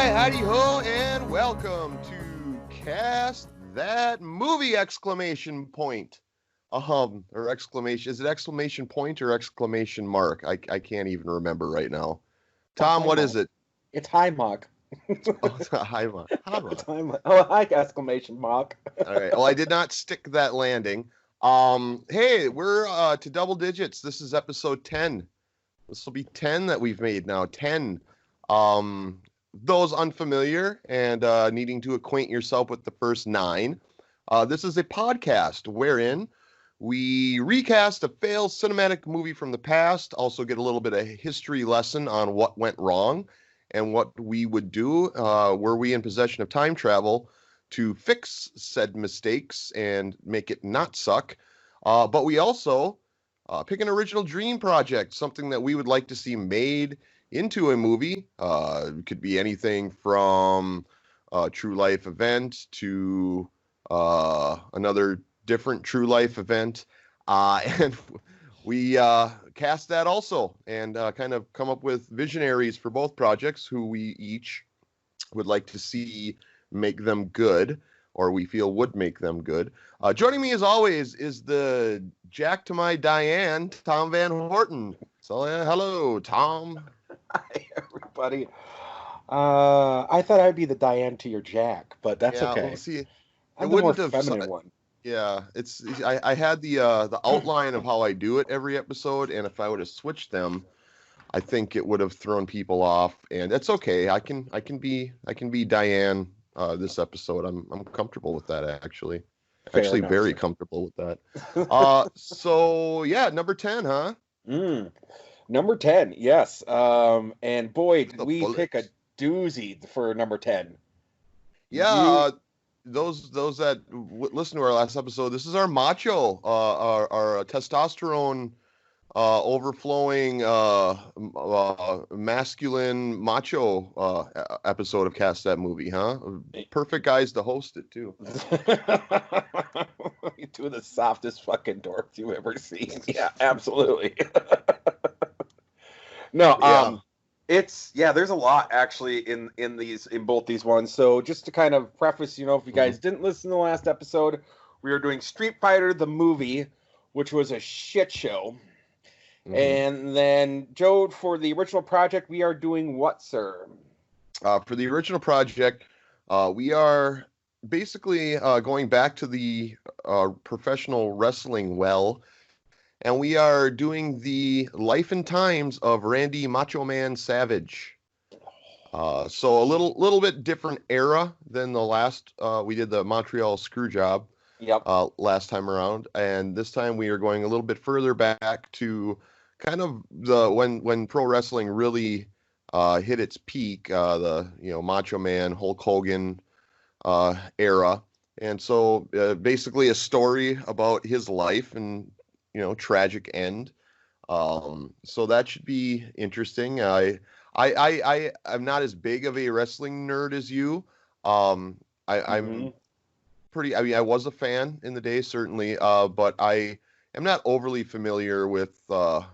Howdy ho, and welcome to Cast That Movie! Exclamation point. Or exclamation. Is it exclamation point or exclamation mark? I can't even remember right now. Tom, what is it? It's high mark. Oh, it's a high mark. It's high mark. Oh, hi, exclamation mark. All right. Well, I did not stick that landing. Hey, we're to double digits. This is episode 10. This will be 10 that we've made now. 10. Those unfamiliar and needing to acquaint yourself with the first 9, this is a podcast wherein we recast a failed cinematic movie from the past, also get a little bit of history lesson on what went wrong and what we would do were we in possession of time travel to fix said mistakes and make it not suck. But we also pick an original dream project, something that we would like to see made into a movie. It could be anything from a true life event to another different true life event. And we cast that also and kind of come up with visionaries for both projects who we each would like to see make them good, or we feel would make them good. Joining me as always is the Jack to my Diane, Tom Van Horton. So hello, Tom. Hi, everybody. I thought I'd be the Diane to your Jack, but that's okay. Well, see, I'm the more feminine one. Yeah, I had the outline of how I do it every episode, and if I would have switched them, I think it would have thrown people off. And that's okay. I can be Diane this episode. I'm comfortable with that actually. Fair enough, very comfortable with that. So yeah, number 10, huh? Number 10, yes. And boy, did we pick a doozy for number 10. Yeah, those that listen to our last episode, this is our macho, our testosterone overflowing masculine macho episode of Cast That Movie, huh? Perfect guys to host it too. You're two of the softest fucking dorks you've ever seen. Yeah, absolutely. No, there's a lot actually in both these ones. So just to kind of preface, if you guys didn't listen to the last episode, we are doing Street Fighter the movie, which was a shit show. And then Joad, for the original project, we are doing what, sir? For the original project, we are basically going back to the professional wrestling and we are doing the life and times of Randy Macho Man Savage. So a little bit different era than the last. We did the Montreal Screwjob last time around, and this time we are going a little bit further back to kind of when pro wrestling really hit its peak, the Macho Man, Hulk Hogan era, and so basically a story about his life and tragic end. So that should be interesting. I'm not as big of a wrestling nerd as you. I'm pretty. I mean, I was a fan in the day, certainly, but I am not overly familiar with the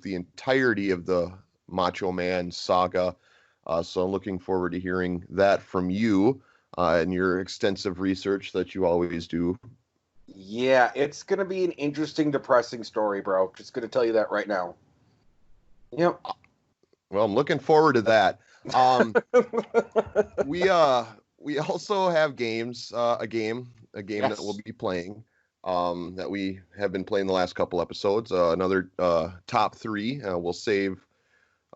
entirety of the Macho Man saga. So I'm looking forward to hearing that from you and your extensive research that you always do. Yeah, it's going to be an interesting, depressing story, bro. Just going to tell you that right now. Yep. Well, I'm looking forward to that. We also have games, a game that we'll be playing, that we have been playing the last couple episodes. Another top 3. We'll save.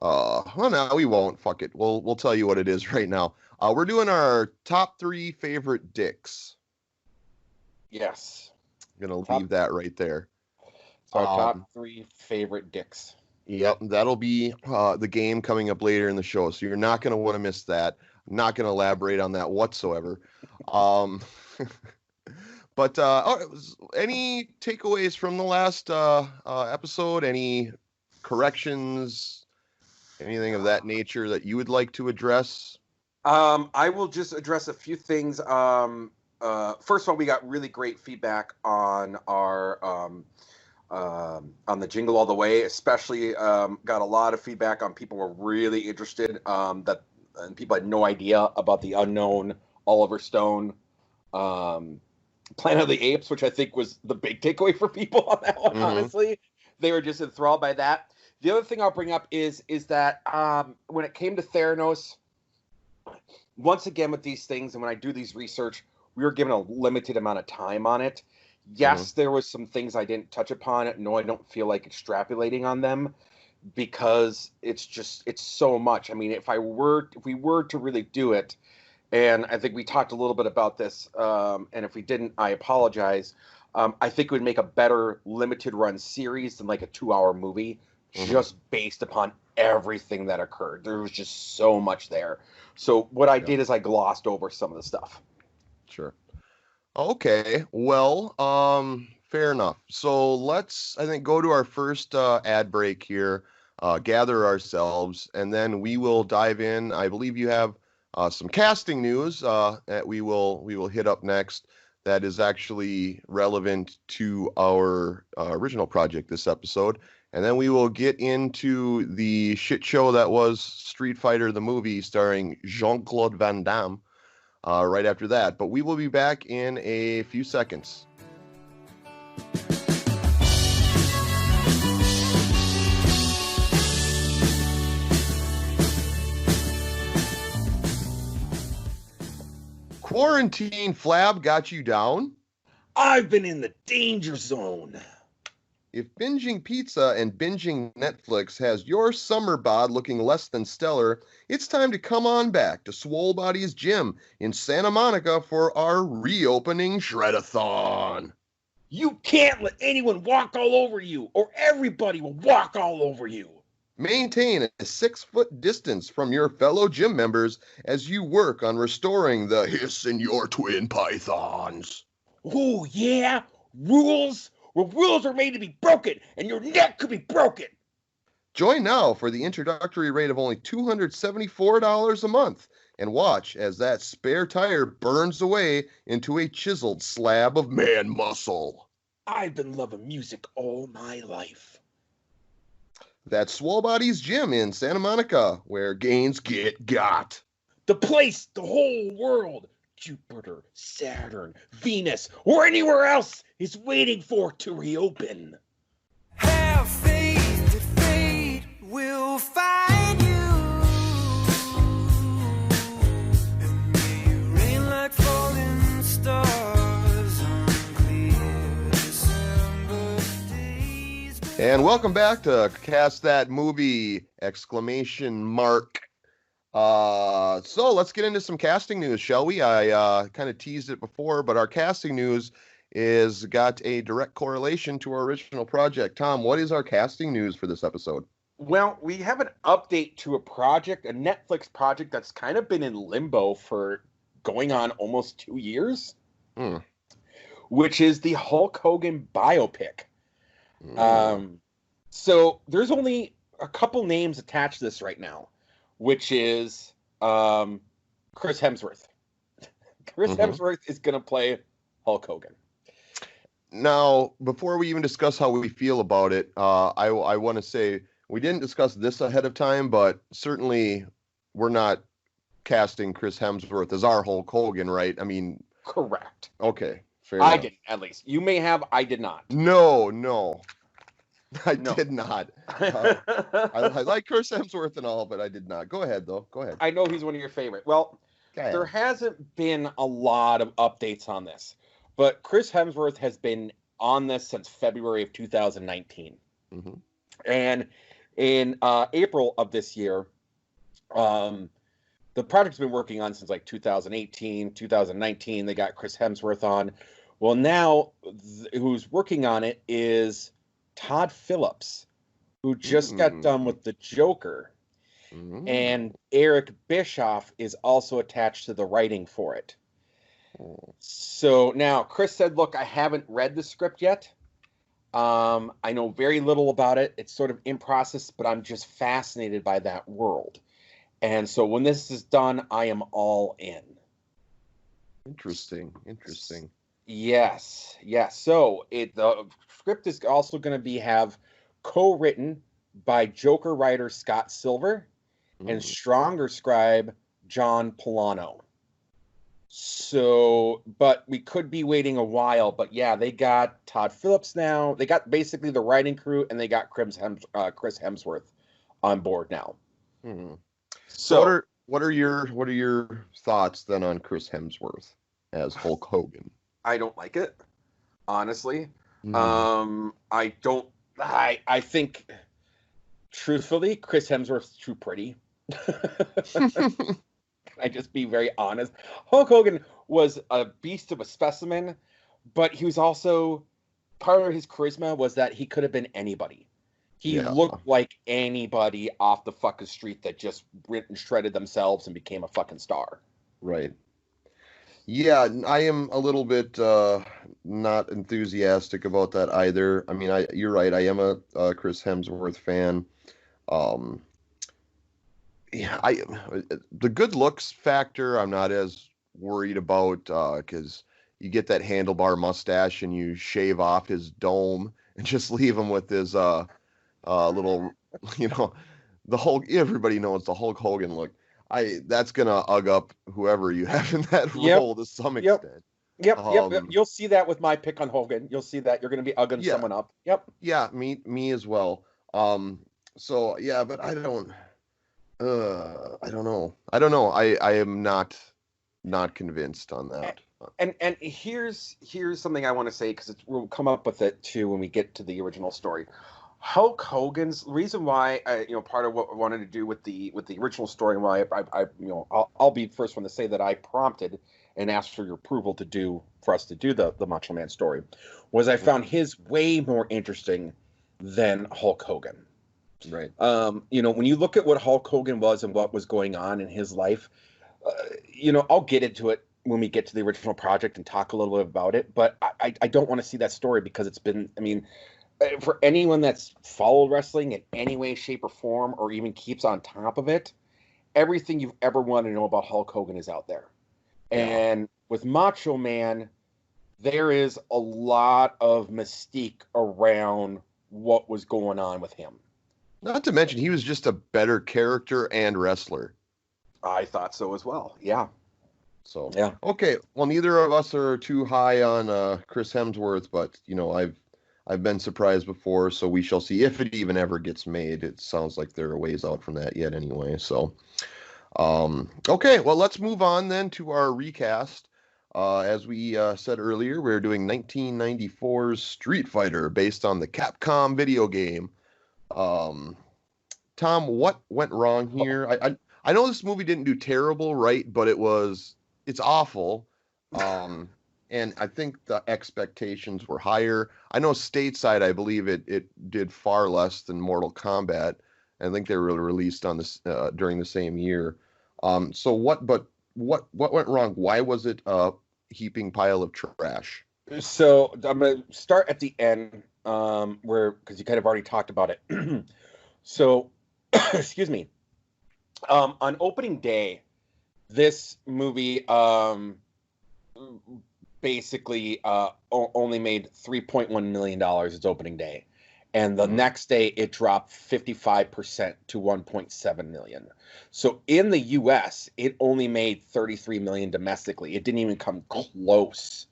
Well, no, we won't. Fuck it. We'll tell you what it is right now. We're doing our top 3 favorite dicks. Yes. I'm going to leave that right there. So our top 3 favorite dicks. Yep, that'll be the game coming up later in the show, so you're not going to want to miss that. I'm not going to elaborate on that whatsoever. But any takeaways from the last episode? Any corrections? Anything of that nature that you would like to address? I will just address a few things. First of all, we got really great feedback on our on the Jingle All the Way, especially got a lot of feedback on people were really interested that and people had no idea about the unknown Oliver Stone. Planet of the Apes, which I think was the big takeaway for people on that one, honestly. They were just enthralled by that. The other thing I'll bring up is that when it came to Theranos, once again with these things, and when I do these research, we were given a limited amount of time on it. Yes, there was some things I didn't touch upon. No, I don't feel like extrapolating on them because it's so much. I mean, if we were to really do it, and I think we talked a little bit about this, and if we didn't, I apologize. I think it would make a better limited run series than like a 2-hour movie, just based upon everything that occurred. There was just so much there. So what I did is I glossed over some of the stuff. Sure. Okay. Well, fair enough. So let's, I think, go to our first ad break here, gather ourselves, and then we will dive in. I believe you have some casting news that we will hit up next that is actually relevant to our original project this episode. And then we will get into the shit show that was Street Fighter the movie starring Jean-Claude Van Damme right after that. But we will be back in a few seconds. Quarantine flab got you down? I've been in the danger zone. If binging pizza and binging Netflix has your summer bod looking less than stellar, it's time to come on back to Swole Body's Gym in Santa Monica for our reopening Shredathon. You can't let anyone walk all over you, or everybody will walk all over you. Maintain a 6-foot distance from your fellow gym members as you work on restoring the hiss in your twin pythons. Oh, yeah? Rules? Well, rules are made to be broken, and your neck could be broken. Join now for the introductory rate of only $274 a month, and watch as that spare tire burns away into a chiseled slab of man muscle. I've been loving music all my life. That's Swole Body's Gym in Santa Monica, where gains get got. The place, the whole world, Jupiter, Saturn, Venus, or anywhere else is waiting for to reopen. Have faith that fate will find you, and may you rain like falling stars on clear December days. And welcome back to Cast That Movie! So let's get into some casting news, shall we? I kind of teased it before, but our casting news is got a direct correlation to our original project. Tom, what is our casting news for this episode? Well, we have an update to a project, a Netflix project that's kind of been in limbo for going on almost 2 years, which is the Hulk Hogan biopic. So there's only a couple names attached to this right now, which is Chris Hemsworth. Chris Hemsworth is going to play Hulk Hogan. Now, before we even discuss how we feel about it, I want to say we didn't discuss this ahead of time, but certainly we're not casting Chris Hemsworth as our Hulk Hogan, right? I mean... Correct. Okay, fair I enough. didn't, at least. You may have, I did not. No. I did not. I like Chris Hemsworth and all, but I did not. Go ahead, though. Go ahead. I know he's one of your favorite. Well, there hasn't been a lot of updates on this, but Chris Hemsworth has been on this since February of 2019. And in April of this year, the project's been working on since like 2018, 2019. They got Chris Hemsworth on. Well, now who's working on it is Todd Phillips, who just got done with The Joker. And Eric Bischoff is also attached to the writing for it. So now Chris said, look, I haven't read the script yet. I know very little about it. It's sort of in process, but I'm just fascinated by that world. And so when this is done, I am all in. Interesting. Yes. So the script is also going to have co-written by Joker writer Scott Silver and Stronger scribe John Polano. So, but we could be waiting a while. But yeah, they got Todd Phillips now. They got basically the writing crew, and they got Chris Hemsworth on board now. Hmm. So what are your thoughts then on Chris Hemsworth as Hulk Hogan? I don't like it, honestly. Mm. I think, truthfully, Chris Hemsworth's too pretty. Can I just be very honest? Hulk Hogan was a beast of a specimen, but he was also, part of his charisma was that he could have been anybody. He Yeah. looked like anybody off the fucking street that just went and shredded themselves and became a fucking star. Right. Yeah, I am a little bit not enthusiastic about that either. I mean, you're right. I am a Chris Hemsworth fan. Um, yeah, the good looks factor I'm not as worried about because you get that handlebar mustache and you shave off his dome and just leave him with his little, you know, the Hulk. Everybody knows the Hulk Hogan look. That's gonna ug up whoever you have in that role to some extent. Yep. You'll see that with my pick on Hogan. You'll see that you're going to be ugging someone up. Yep. Yeah, me as well. So yeah, but I don't know. I am not convinced on that. And here's something I want to say because we'll come up with it too when we get to the original story. Hulk Hogan's reason why part of what I wanted to do with the original story and why I'll be the first one to say that I prompted and asked for your approval for us to do the Macho Man story was I found his way more interesting than Hulk Hogan. Right. When you look at what Hulk Hogan was and what was going on in his life, I'll get into it when we get to the original project and talk a little bit about it. But I don't want to see that story because it's been, for anyone that's followed wrestling in any way, shape, or form, or even keeps on top of it, everything you've ever wanted to know about Hulk Hogan is out there. Yeah. And with Macho Man, there is a lot of mystique around what was going on with him. Not to mention, he was just a better character and wrestler. I thought so as well. Yeah. So yeah. Okay. Well, neither of us are too high on Chris Hemsworth, but I've been surprised before, so we shall see if it even ever gets made. It sounds like they're a ways out from that yet anyway. So, okay, well, let's move on then to our recast. As we said earlier, we're doing 1994's Street Fighter based on the Capcom video game. Tom, what went wrong here? I know this movie didn't do terrible, right? But it's awful. And I think the expectations were higher. I know stateside, I believe it did far less than Mortal Kombat. I think they were released on this during the same year. So what went wrong? Why was it a heaping pile of trash? So I'm gonna start at the end, because you kind of already talked about it. So, excuse me. On opening day, this movie basically only made $3.1 million its opening day. And the next day, it dropped 55% to $1.7 million. So in the U.S., it only made $33 million domestically. It didn't even come close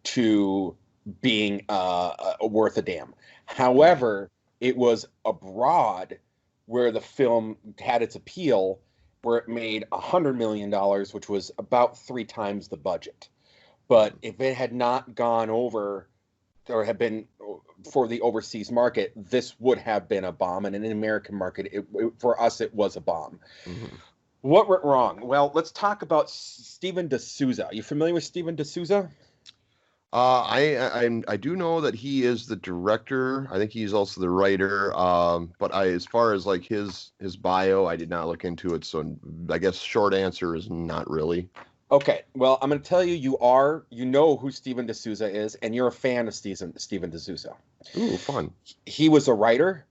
to being worth a damn. However, it was abroad where the film had its appeal, where it made $100 million, which was about 3 times the budget. But if it had not gone over or had been for the overseas market, this would have been a bomb. And in the American market, for us, it was a bomb. Mm-hmm. What went wrong? Well, let's talk about Steven D'Souza. Are you familiar with Steven D'Souza? I do know that he is the director. I think he's also the writer. But as far as like his bio, I did not look into it. So I guess short answer is not really. Okay, well, I'm going to tell you, you know who Steven D'Souza is, and you're a fan of Steven D'Souza. Ooh, fun. He was a writer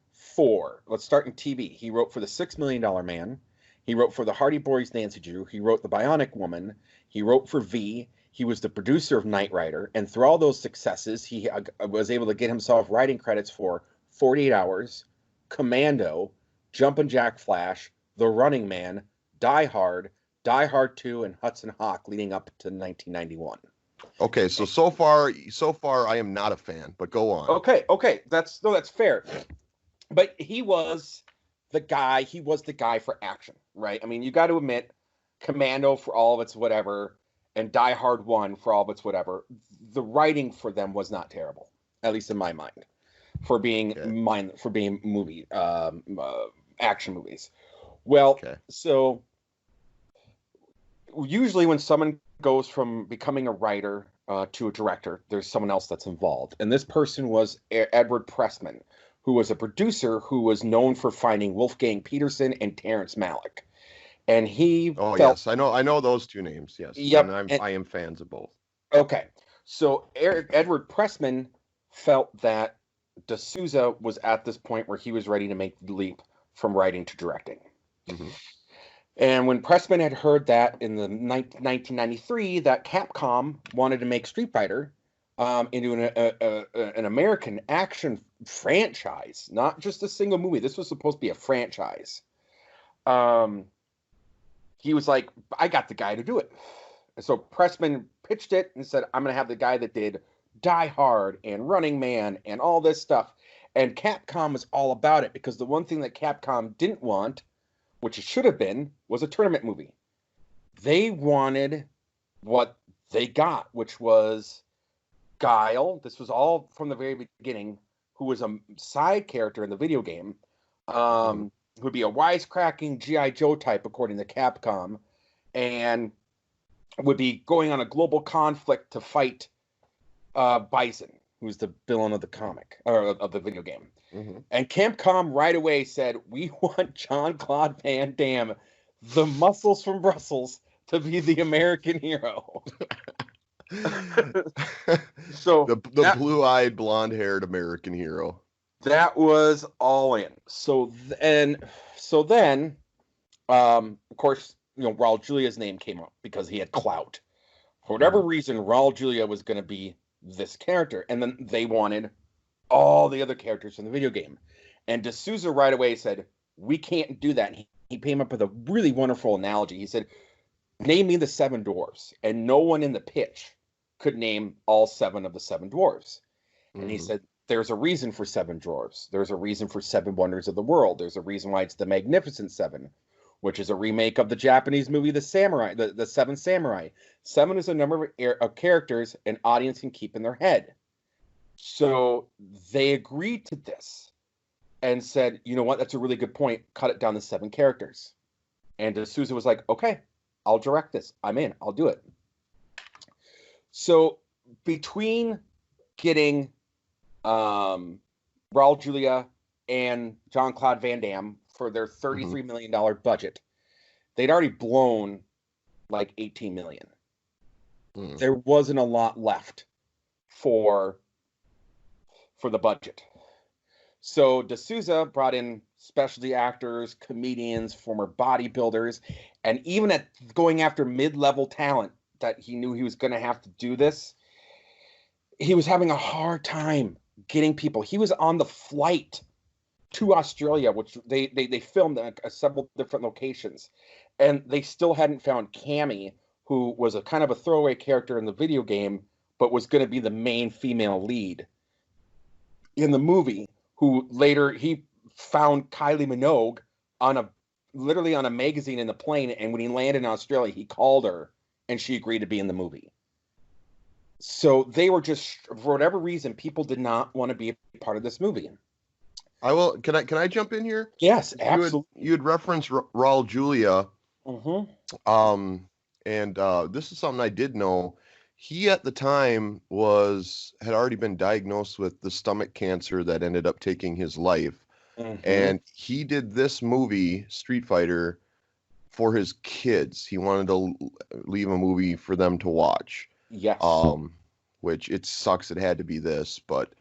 let's start in TV. He wrote for The $6 Million Man. He wrote for The Hardy Boys' Nancy Drew. He wrote The Bionic Woman. He wrote for V. He was the producer of Knight Rider. And through all those successes, he was able to get himself writing credits for 48 Hours, Commando, Jumpin' Jack Flash, The Running Man, Die Hard, Die Hard 2, and Hudson Hawk leading up to 1991. Okay, so far I am not a fan, but go on. Okay, that's fair. But he was the guy for action, right? I mean, you got to admit, Commando for all of its whatever, and Die Hard 1 for all of its whatever, the writing for them was not terrible, at least in my mind, for being movie action movies. Well, so usually when someone goes from becoming a writer to a director, there's someone else that's involved. And this person was Edward Pressman, who was a producer who was known for finding Wolfgang Peterson and Terrence Malick. And he yes, I know those two names, yes. Yep. And I am fans of both. Okay. So Edward Pressman felt that D'Souza was at this point where he was ready to make the leap from writing to directing. Mm-hmm. And when Pressman had heard that in the 1993 that Capcom wanted to make Street Fighter into an American action franchise, not just a single movie. This was supposed to be a franchise. He was like, I got the guy to do it. And so Pressman pitched it and said, I'm going to have the guy that did Die Hard and Running Man and all this stuff. And Capcom was all about it because the one thing that Capcom didn't want, which it should have been, was a tournament movie. They wanted what they got, which was Guile. This was all from the very beginning, who was a side character in the video game, who would be a wisecracking G.I. Joe type, according to Capcom, and would be going on a global conflict to fight Bison, who's the villain of the comic, or of the video game. Mm-hmm. And Capcom right away said, we want Jean-Claude Van Damme, the muscles from Brussels, to be the American hero. So the blue-eyed, blonde-haired American hero. That was all in. So then, of course, Raul Julia's name came up because he had clout. For whatever reason, Raul Julia was going to be this character, and then they wanted all the other characters in the video game. And D'Souza right away said, we can't do that. And he came up with a really wonderful analogy. He said, name me the 7 dwarves. And no one in the pitch could name all 7 of the 7 dwarves. And he said, there's a reason for 7 dwarves. There's a reason for 7 wonders of the world. There's a reason why it's the Magnificent 7, which is a remake of the Japanese movie The Samurai, the 7 Samurai. 7 is a number of characters an audience can keep in their head. So they agreed to this and said, you know what, that's a really good point. Cut it down to 7 characters. And D'Souza was like, okay, I'll direct this. I'm in. I'll do it. So between getting Raul Julia and Jean-Claude Van Damme for their $33 million budget, they'd already blown like $18 million. There wasn't a lot left for the budget. So D'Souza brought in specialty actors, comedians, former bodybuilders, and even at going after mid-level talent that he knew he was going to have to do this, he was having a hard time getting people. He was on the flight to Australia, which they filmed at several different locations, and they still hadn't found Cammy, who was a kind of a throwaway character in the video game, but was going to be the main female lead in the movie, who later he found Kylie Minogue literally on a magazine in the plane, and when he landed in Australia, he called her, and she agreed to be in the movie. So they were just, for whatever reason, people did not want to be a part of this movie. I will. Can I jump in here? Yes, absolutely. You had referenced Raul Julia. Mm-hmm. And this is something I did know. He at the time had already been diagnosed with the stomach cancer that ended up taking his life. Mm-hmm. And he did this movie, Street Fighter, for his kids. He wanted to leave a movie for them to watch. Yes. Which it sucks it had to be this, but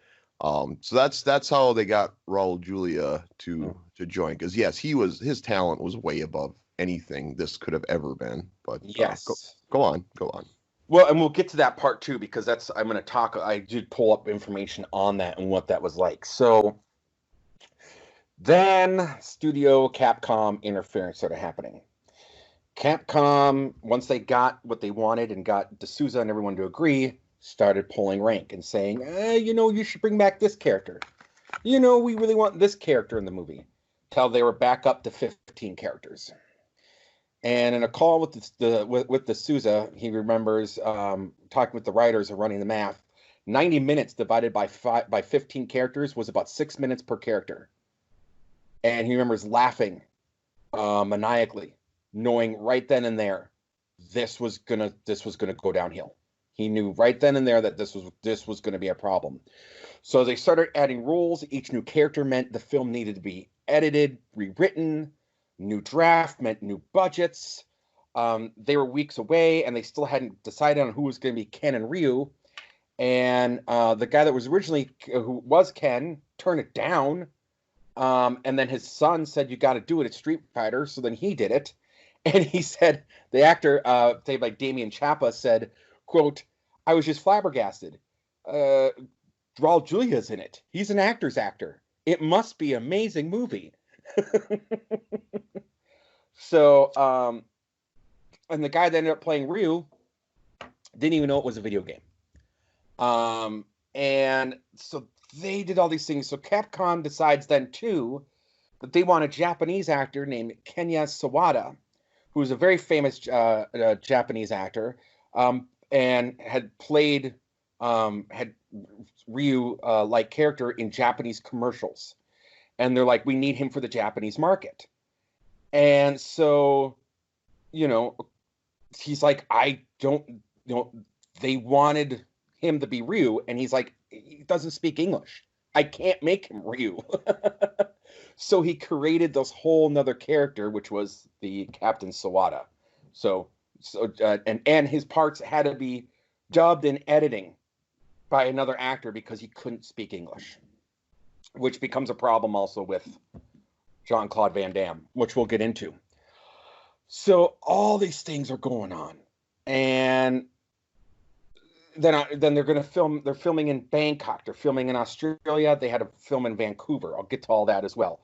so that's how they got Raul Julia to join, because yes, his talent was way above anything this could have ever been. But yes, go on. Well, and we'll get to that part too, because I'm going to talk. I did pull up information on that and what that was like. So then, studio Capcom interference started happening, Capcom, once they got what they wanted and got D'Souza and everyone to agree, started pulling rank and saying, you should bring back this character. We really want this character in the movie. Till they were back up to 15 characters. And in a call with D'Souza, he remembers talking with the writers and running the math. 90 minutes divided by 15 characters was about 6 minutes per character. And he remembers laughing maniacally, knowing right then and there this was gonna go downhill. He knew right then and there that this was gonna be a problem. So they started adding rules. Each new character meant the film needed to be edited, rewritten. New draft meant new budgets. They were weeks away, and they still hadn't decided on who was going to be Ken and Ryu. And the guy that was originally who was Ken turned it down. And then his son said, "You got to do it at Street Fighter." So then he did it. And he said, the actor, played by Damian Chapa, said, quote, "I was just flabbergasted. Raul Julia's in it. He's an actor's actor. It must be an amazing movie." So, and the guy that ended up playing Ryu didn't even know it was a video game. And so they did all these things. So Capcom decides then too that they want a Japanese actor named Kenya Sawada, who is a very famous Japanese actor, and had played had Ryu like character in Japanese commercials. And they're like, we need him for the Japanese market. And so, he's like, they wanted him to be Ryu. And he's like, he doesn't speak English. I can't make him Ryu. So he created this whole nother character, which was the Captain Sawada. And his parts had to be dubbed and editing by another actor because he couldn't speak English, which becomes a problem also with Jean-Claude Van Damme, which we'll get into. So all these things are going on. And then they're going to film. They're filming in Bangkok. They're filming in Australia. They had to film in Vancouver. I'll get to all that as well.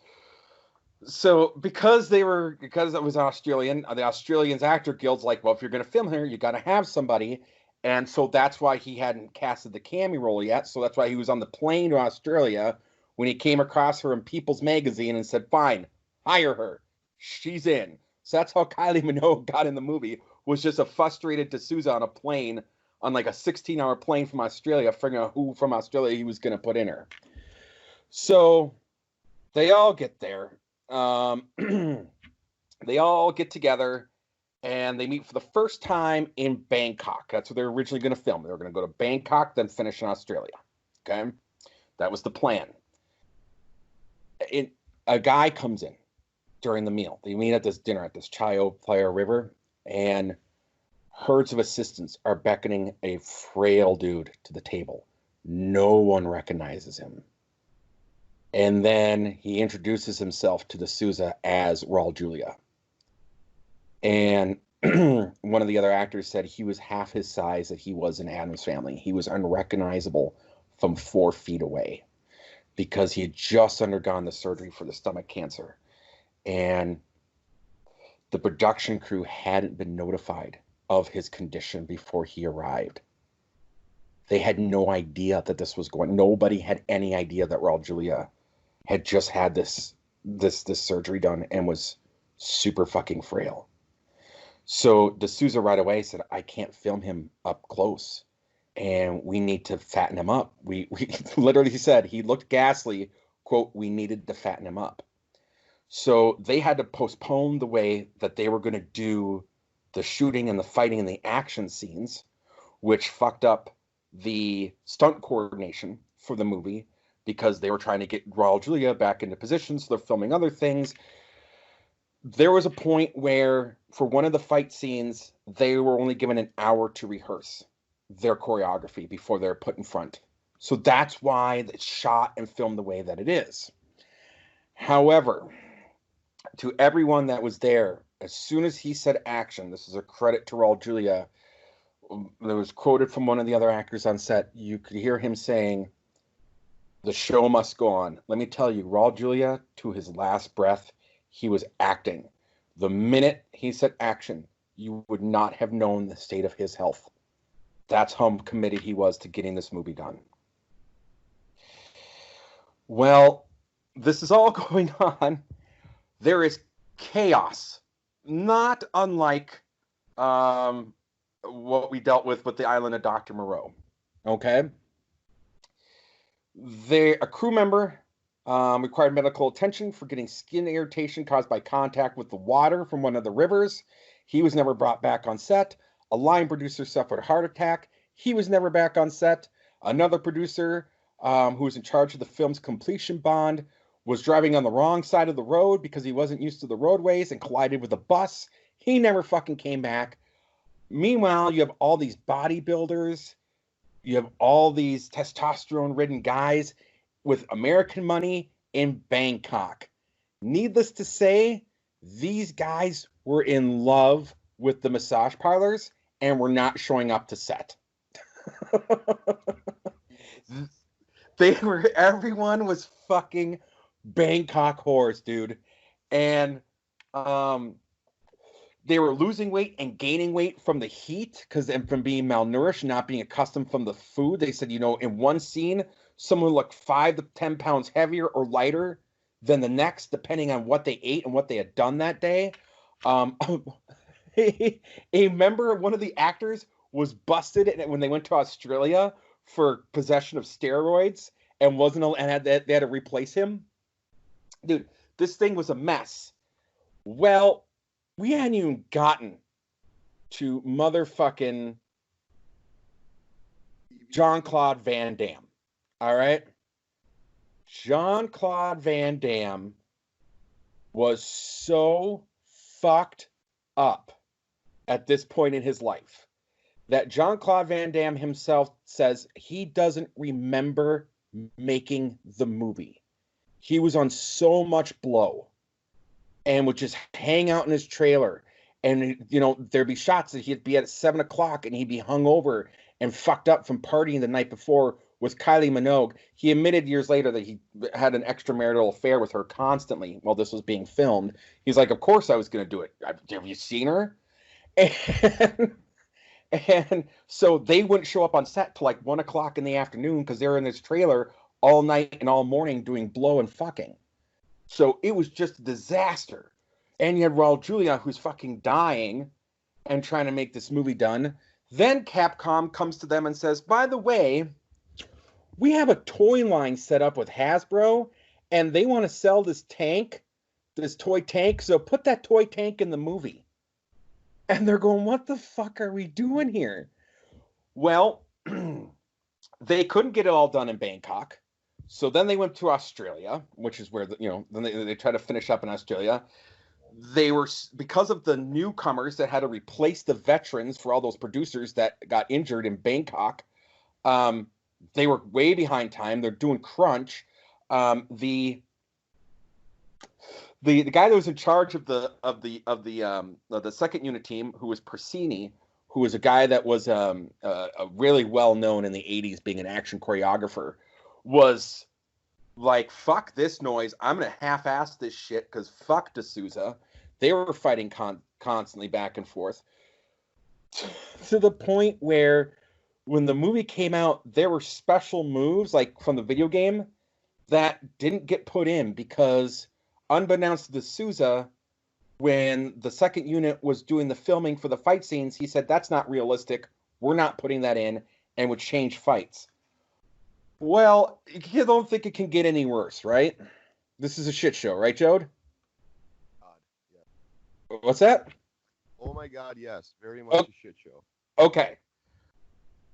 So because it was Australian, the Australians Actor Guild's like, well, if you're going to film here, you got to have somebody. And so that's why he hadn't casted the Cammy role yet. So that's why he was on the plane to Australia when he came across her in People's Magazine and said, fine, hire her. She's in. So that's how Kylie Minogue got in the movie, was just a frustrated D'Souza on a plane, on like a 16-hour plane from Australia, figuring out who from Australia he was going to put in her. So they all get there. They all get together, and they meet for the first time in Bangkok. That's where they're originally going to film. They were going to go to Bangkok, then finish in Australia. Okay? That was the plan. A guy comes in during the meal. They meet at this dinner at this Chayo Playa River, and herds of assistants are beckoning a frail dude to the table. No one recognizes him. And then he introduces himself to D'Souza as Raul Julia. And one of the other actors said he was half his size that he was in Addams Family. He was unrecognizable from 4 feet away because he had just undergone the surgery for the stomach cancer. And the production crew hadn't been notified of his condition before he arrived. They had no idea that this was going. Nobody had any idea that Raul Julia had just had this surgery done and was super fucking frail. So D'Souza right away said, I can't film him up close, and we need to fatten him up. We literally said, he looked ghastly, quote, we needed to fatten him up. So they had to postpone the way that they were going to do the shooting and the fighting and the action scenes, which fucked up the stunt coordination for the movie because they were trying to get Raul Julia back into position, so they're filming other things. There was a point where, for one of the fight scenes, they were only given an hour to rehearse their choreography before they're put in front. So that's why it's shot and filmed the way that it is. However, to everyone that was there, as soon as he said action, this is a credit to Raul Julia, that was quoted from one of the other actors on set, you could hear him saying, the show must go on. Let me tell you, Raul Julia, to his last breath, he was acting. The minute he said action, you would not have known the state of his health. That's how committed he was to getting this movie done. Well, this is all going on. There is chaos, not unlike what we dealt with the island of Dr. Moreau. Okay? A crew member required medical attention for getting skin irritation caused by contact with the water from one of the rivers. He was never brought back on set. A line producer suffered a heart attack. He was never back on set. Another producer who was in charge of the film's completion bond was driving on the wrong side of the road because he wasn't used to the roadways and collided with a bus. He never fucking came back. Meanwhile, you have all these bodybuilders. You have all these testosterone-ridden guys with American money in Bangkok. Needless to say, these guys were in love with the massage parlors and were not showing up to set. Everyone was fucking Bangkok whores, dude. And they were losing weight and gaining weight from the heat and from being malnourished, not being accustomed from the food. They said, in one scene, someone looked 5 to 10 pounds heavier or lighter than the next, depending on what they ate and what they had done that day. A member of one of the actors was busted when they went to Australia for possession of steroids and they had to replace him. Dude, this thing was a mess. Well, we hadn't even gotten to motherfucking Jean-Claude Van Damme. All right? Jean-Claude Van Damme was so fucked up at this point in his life that Jean-Claude Van Damme himself says he doesn't remember making the movie. He was on so much blow and would just hang out in his trailer. And, there'd be shots that he'd be at 7 o'clock and he'd be hungover and fucked up from partying the night before with Kylie Minogue. He admitted years later that he had an extramarital affair with her constantly while this was being filmed. He's like, of course I was going to do it. Have you seen her? And so they wouldn't show up on set till like 1 o'clock in the afternoon because they were in this trailer all night and all morning doing blow and fucking. So it was just a disaster. And you had Raul Julia, who's fucking dying and trying to make this movie done. Then Capcom comes to them and says, by the way, we have a toy line set up with Hasbro, and they want to sell this toy tank, so put that toy tank in the movie. And they're going, what the fuck are we doing here? Well, they couldn't get it all done in Bangkok. So then they went to Australia, which is where, then they tried to finish up in Australia. They were, because of the newcomers that had to replace the veterans for all those producers that got injured in Bangkok, they were way behind time. They're doing crunch. The guy that was in charge of the second unit team, who was Persini, who was a guy that was a really well known in the 80s being an action choreographer, was like, fuck this noise. I'm going to half-ass this shit because fuck D'Souza. They were fighting constantly back and forth to the point where when the movie came out, there were special moves like from the video game that didn't get put in because unbeknownst to D'Souza, when the second unit was doing the filming for the fight scenes, he said, that's not realistic. We're not putting that in, and would change fights. Well, you don't think it can get any worse, right? This is a shit show, right, Joad? God, yeah. What's that? Oh my God, yes. Very much a shit show. Okay.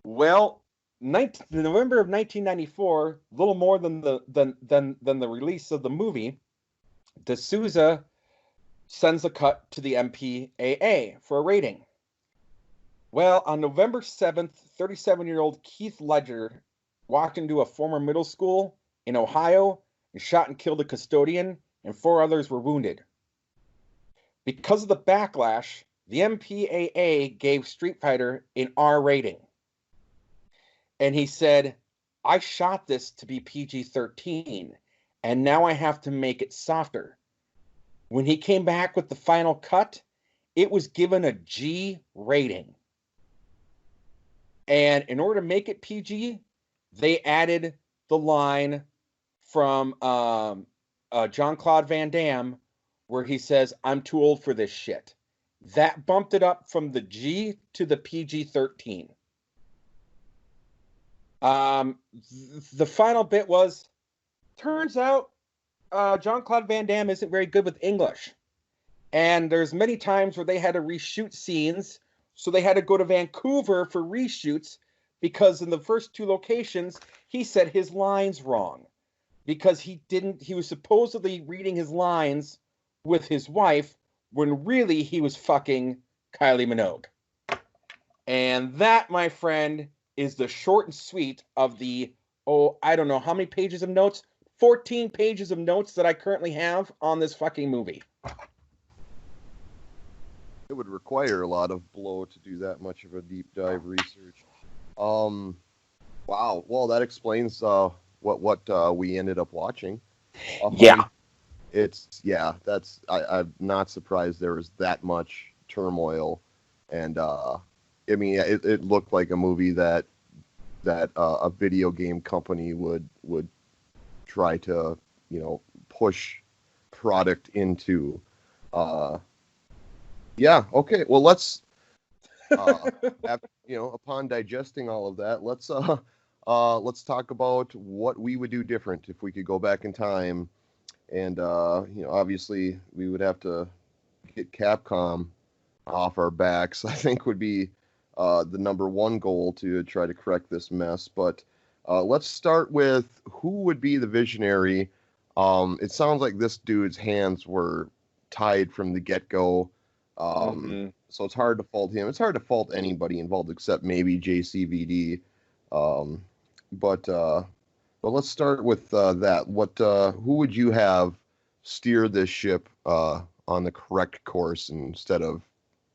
Well, November of 1994, a little more than the release of the movie, D'Souza sends a cut to the MPAA for a rating. Well, on November 7th, 37-year-old Keith Ledger walked into a former middle school in Ohio and shot and killed a custodian, and 4 others were wounded. Because of the backlash, the MPAA gave Street Fighter an R rating. And he said, I shot this to be PG-13, and now I have to make it softer. When he came back with the final cut, it was given a G rating. And in order to make it PG, they added the line from Jean-Claude Van Damme where he says, "I'm too old for this shit." That bumped it up from the G to the PG-13. The final bit was, turns out Jean-Claude Van Damme isn't very good with English. And there's many times where they had to reshoot scenes, so they had to go to Vancouver for reshoots because in the first two locations, he said his lines wrong. Because he was supposedly reading his lines with his wife when really he was fucking Kylie Minogue. And that, my friend, is the short and sweet of the, I don't know how many pages of notes, 14 pages of notes that I currently have on this fucking movie. It would require a lot of blow to do that much of a deep dive research. Wow. Well, that explains what we ended up watching. I'm not surprised there was that much turmoil, and I mean, it looked like a movie that a video game company would try to, push product into. Okay. Well, let's upon digesting all of that, let's talk about what we would do different if we could go back in time. And obviously we would have to get Capcom off our backs, I think would be the number one goal to try to correct this mess. But let's start with who would be the visionary. It sounds like this dude's hands were tied from the get-go. So it's hard to fault him. It's hard to fault anybody involved except maybe JCVD. But let's start with that. Who would you have steer this ship on the correct course instead of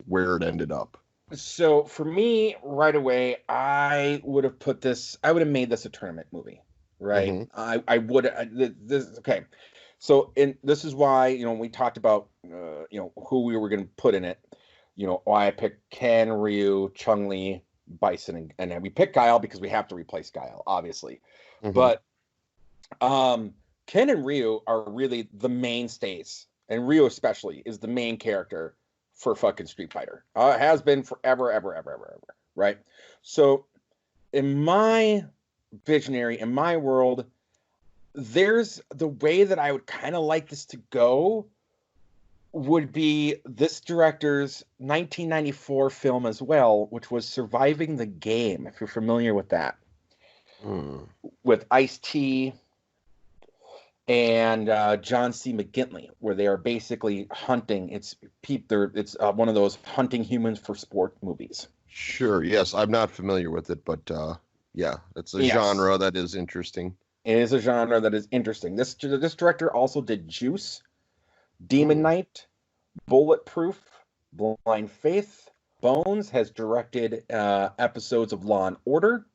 where it ended up? So for me, right away, I would have made this a tournament movie, right? Mm-hmm. I would. Okay. So this is why, when we talked about, who we were going to put in it, why I picked Ken, Ryu, Chun-Li, Bison, and we picked Guile because we have to replace Guile, obviously. Mm-hmm. But Ken and Ryu are really the mainstays, and Ryu especially is the main character for fucking Street Fighter. Has been forever, ever, right? So in my visionary, in my world, there's the way that I would kind of like this to go would be this director's 1994 film as well, which was Surviving the Game, if you're familiar with that. With Ice-T and John C. McGinley, where they are basically hunting. It's one of those hunting humans for sport movies. Sure. Yes, I'm not familiar with it, but it's a genre that is interesting. It is a genre that is interesting. This director also did Juice, Demon Knight, Bulletproof, Blind Faith, Bones, has directed episodes of Law and Order,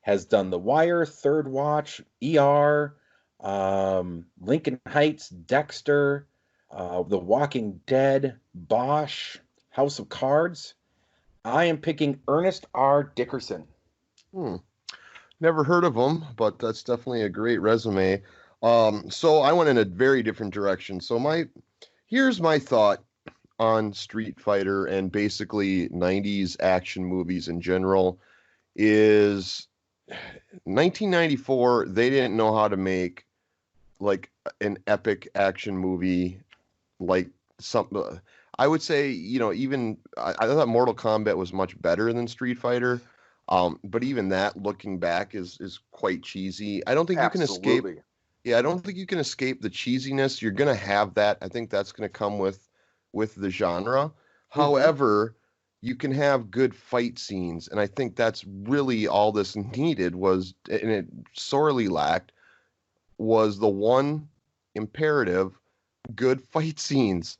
has done The Wire, Third Watch, ER, Lincoln Heights, Dexter, The Walking Dead, Bosch, House of Cards. I am picking Ernest R. Dickerson. Never heard of him, but that's definitely a great resume. So I went in a very different direction. So here's my thought on Street Fighter and basically 90s action movies in general is 1994, they didn't know how to make like an epic action movie like some. I would say, even I thought Mortal Kombat was much better than Street Fighter. But even that, looking back, is quite cheesy. I don't think you can escape. Yeah, I don't think you can escape the cheesiness. You're gonna have that. I think that's gonna come with the genre. However, you can have good fight scenes, and I think that's really all this needed was, and it sorely lacked, was the one imperative: good fight scenes.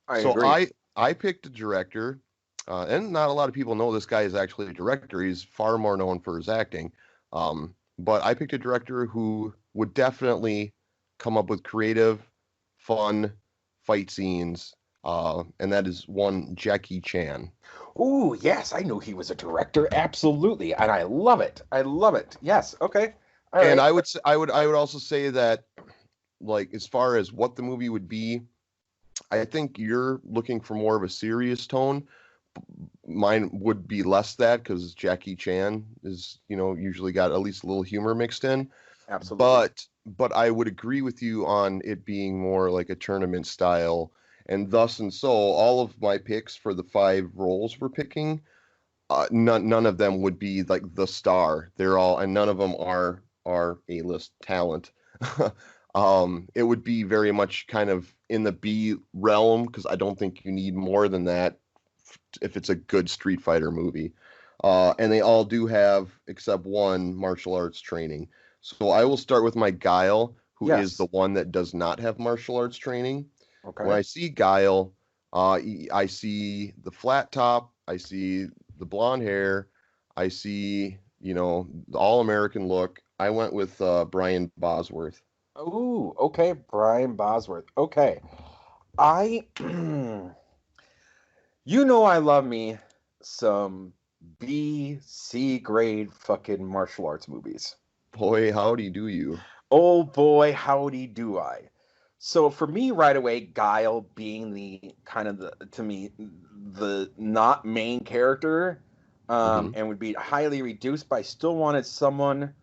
I agree. I picked a director. And not a lot of people know this guy is actually a director. He's far more known for his acting. But I picked a director who would definitely come up with creative, fun fight scenes, and that is one Jackie Chan. Ooh, yes, I knew he was a director. Absolutely. And I love it. I love it. Yes. Okay. All And right. I would also say that, like, as far as what the movie would be, I think you're looking for more of a serious tone. Mine would be less that, because Jackie Chan is, usually got at least a little humor mixed in. Absolutely. But I would agree with you on it being more like a tournament style. And thus and so, all of my picks for the 5 roles we're picking, none of them would be like the star. They're all, and none of them are A-list talent. It would be very much kind of in the B realm, because I don't think you need more than that if it's a good Street Fighter movie. And they all do have, except one, martial arts training. So I will start with my Guile, who is the Yes. one that does not have martial arts training. When Okay. I see Guile, I see the flat top, I see the blonde hair, I see, the all-American look. I went with Brian Bosworth. Ooh, okay. Brian Bosworth. Okay. I, I love me some B, C grade fucking martial arts movies. Boy, howdy do you. Oh boy, howdy do I. So for me, right away, Guile being the kind of to me, the not main character, Hmm. and would be highly reduced, but I still wanted someone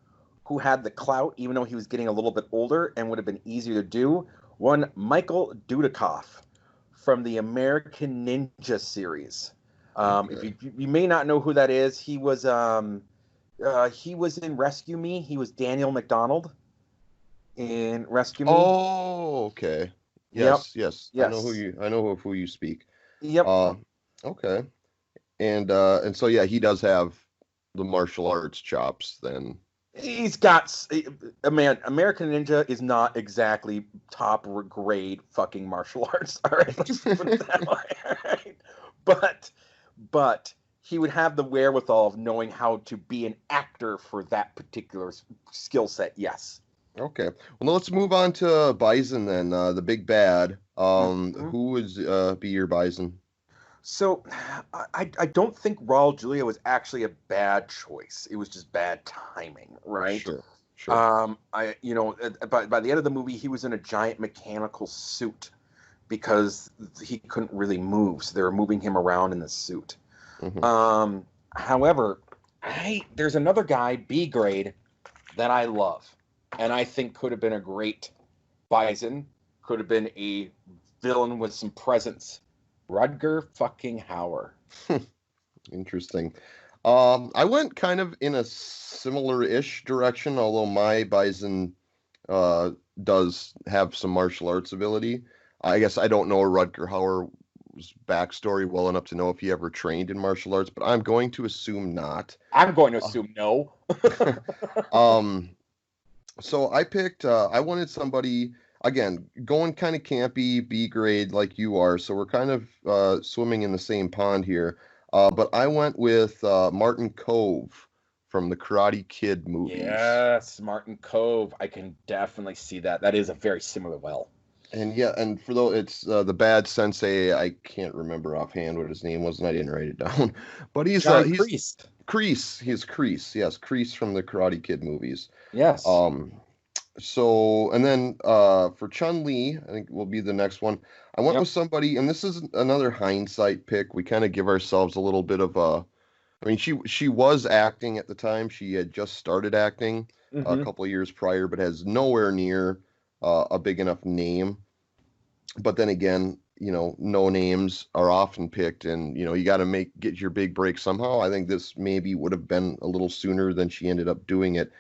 who had the clout, even though he was getting a little bit older and would have been easier to do. One, Michael Dudikoff from the American Ninja series. If Okay. you may not know who that is, he was in Rescue Me. He was Daniel McDonald in Rescue Me. Oh, okay. Yep. Yes, yes. Yes. I know of who you speak. Yep. Uh, okay. And so yeah, he does have the martial arts chops then. He's got a man. American Ninja is not exactly top grade fucking martial arts. All right, just put it that way. All right, but he would have the wherewithal of knowing how to be an actor for that particular skill set. Yes. Okay. Well, let's move on to Bison then, the big bad. Mhm. Who would be your Bison? So, I don't think Raul Julia was actually a bad choice. It was just bad timing, right? Sure, sure. By the end of the movie, he was in a giant mechanical suit because he couldn't really move, so they were moving him around in the suit. Hmm. However, there's another guy, B grade, that I love, and I think could have been a great Bison, could have been a villain with some presence. Rudger fucking Hauer. Interesting. I went kind of in a similar-ish direction, although my Bison uh, does have some martial arts ability. I guess I don't know Rutger Hauer's backstory well enough to know if he ever trained in martial arts, but I'm going to assume not. I'm going to Uh, assume no. um, so I wanted somebody, again, going kind of campy, B grade like you are, so we're kind of swimming in the same pond here. But I went with Martin Cove from the Karate Kid movies. Yes, Martin Cove. I can definitely see that. That is a very similar well. And yeah, and for though it's the bad sensei, I can't remember offhand what his name was, and I didn't write it down. But John he's Priest. Kreese. He's Kreese, yes, Kreese from the Karate Kid movies. Yes. Um, so and then for Chun Li, I think will be the next one. I went Yep. with somebody, and this is another hindsight pick. We kind of give ourselves a little bit of a. I mean, she was acting at the time. She had just started acting a Mm-hmm. couple of years prior, but has nowhere near a big enough name. But then again, no names are often picked, and you got to get your big break somehow. I think this maybe would have been a little sooner than she ended up doing it.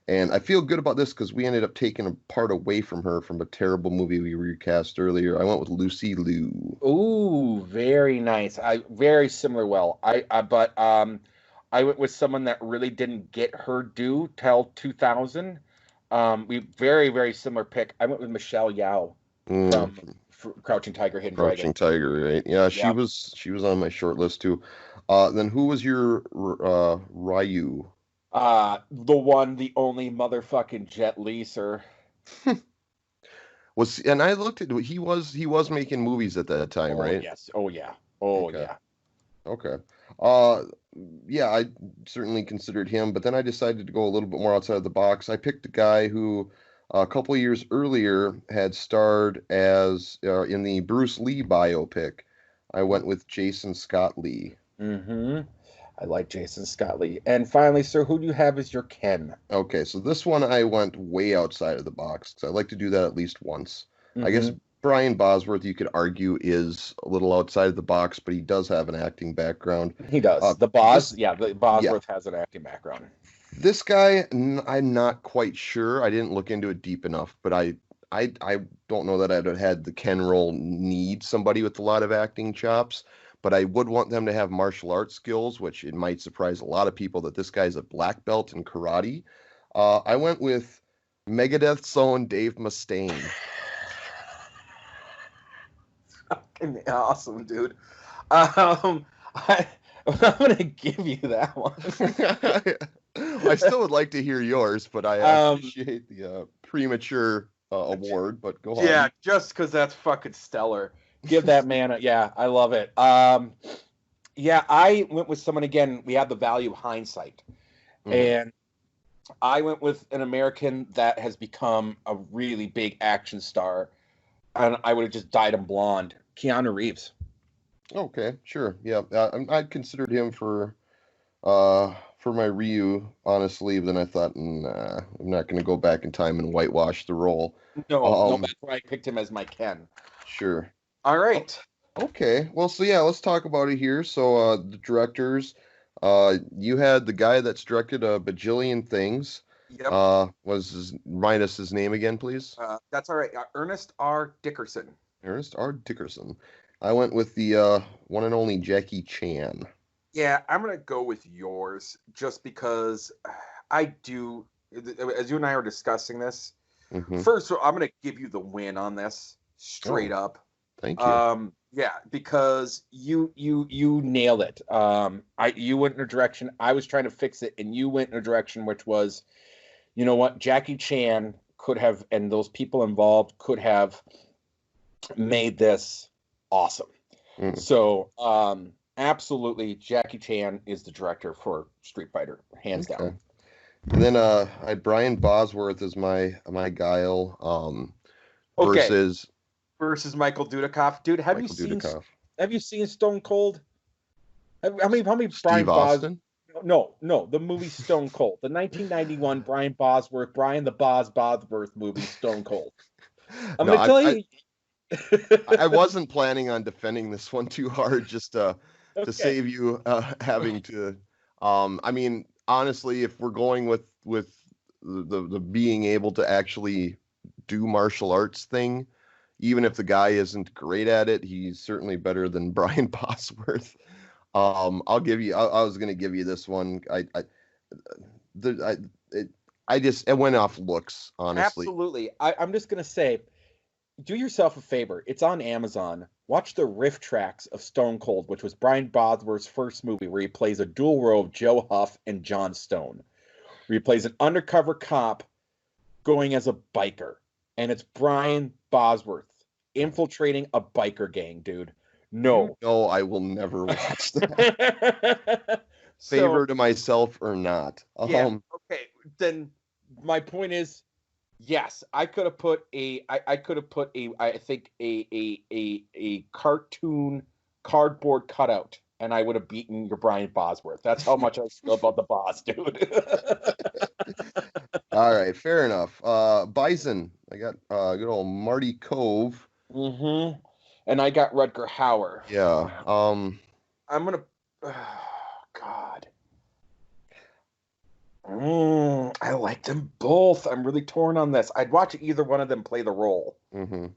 And I feel good about this because we ended up taking a part away from her from a terrible movie we recast earlier. I went with Lucy Liu. Ooh, very nice. I very similar well. I went with someone that really didn't get her due till 2000. We very very similar pick. I went with Michelle Yao Mm, from Crouching Tiger, Hidden Dragon. Crouching Tiger, right? Yeah, she Yep. was on my short list too. Then who was your Ryu? The one, the only motherfucking Jet Li, sir. And I looked at he was making movies at that time, Oh, right? yes. Oh, yeah. Oh, Okay. yeah. Okay. Uh, yeah, I certainly considered him, but then I decided to go a little bit more outside of the box. I picked a guy who a couple of years earlier had starred as in the Bruce Lee biopic. I went with Jason Scott Lee. Mm-hmm. I like Jason Scott Lee. And finally, sir, who do you have as your Ken? Okay, so this one I went way outside of the box because I like to do that at least once. I guess Mm-hmm. Brian Bosworth, you could argue, is a little outside of the box, but he does have an acting background. He does. The This, the yeah, Bosworth has an acting background. this guy, I'm not quite sure. I didn't look into it deep enough, but I don't know that I'd have had the Ken role need somebody with a lot of acting chops, but I would want them to have martial arts skills, which it might surprise a lot of people that this guy's a black belt in karate. I went with Megadeth's own Dave Mustaine. Fucking awesome, dude. I'm gonna give you that one. I still would like to hear yours, but I appreciate the premature award. But go Yeah, on. just because that's fucking stellar. Give that man a yeah, I love it. Yeah, I went with someone again. We have the value of hindsight, Mhm. and I went with an American that has become a really big action star, and I would have just dyed him blonde. Keanu Reeves. Okay, sure. Yeah, I considered him for my Ryu, honestly. But then I thought, nah, I'm not going to go back in time and whitewash the role. No, that's why I picked him as my Ken. Sure. All right. Okay. Well, so yeah, let's talk about it here. So, the directors, you had the guy that's directed a bajillion things. Yep. Remind us his name again, please. That's all right. Ernest R. Dickerson. Ernest R. Dickerson. I went with the one and only Jackie Chan. Yeah, I'm gonna go with yours just because I do. As you and I are discussing this, Mhm. first I'm gonna give you the win on this straight up. Thank you. Yeah, because you nailed it. You went in a direction I was trying to fix it, and you went in a direction which was, you know what, Jackie Chan could have, and those people involved could have made this awesome. Mm. So, absolutely, Jackie Chan is the director for Street Fighter, hands Okay. down. And then I had Brian Bosworth as my Guile. Okay. Versus Michael Dudikoff, dude. Have Michael you Dudikoff. seen Stone Cold? How many Brian Steve Austin? No, the movie Stone Cold, the 1991 Brian the Bosworth movie Stone Cold. I'm gonna tell you. I wasn't planning on defending this one too hard, just to save you having to. I mean, honestly, if we're going with the being able to actually do martial arts thing, even if the guy isn't great at it, he's certainly better than Brian Bosworth. I'll give you. I was going to give you this one. It went off looks, honestly. Absolutely. I'm just gonna say, do yourself a favor. It's on Amazon. Watch the riff tracks of Stone Cold, which was Brian Bosworth's first movie, where he plays a dual role of Joe Huff and John Stone, where he plays an undercover cop going as a biker, and it's Brian Bosworth infiltrating a biker gang, dude. No, I will never watch that. Favor to myself or not. Yeah. Okay. Then my point is, yes, I could have put I think a cartoon cardboard cutout, and I would have beaten your Brian Bosworth. That's how much I feel about the boss, dude. All right, fair enough. Bison, I got good old Marty Cove. Mm-hmm. And I got Rutger Hauer. Yeah. I'm gonna. Oh, God. I like them both. I'm really torn on this. I'd watch either one of them play the role. Mm-hmm.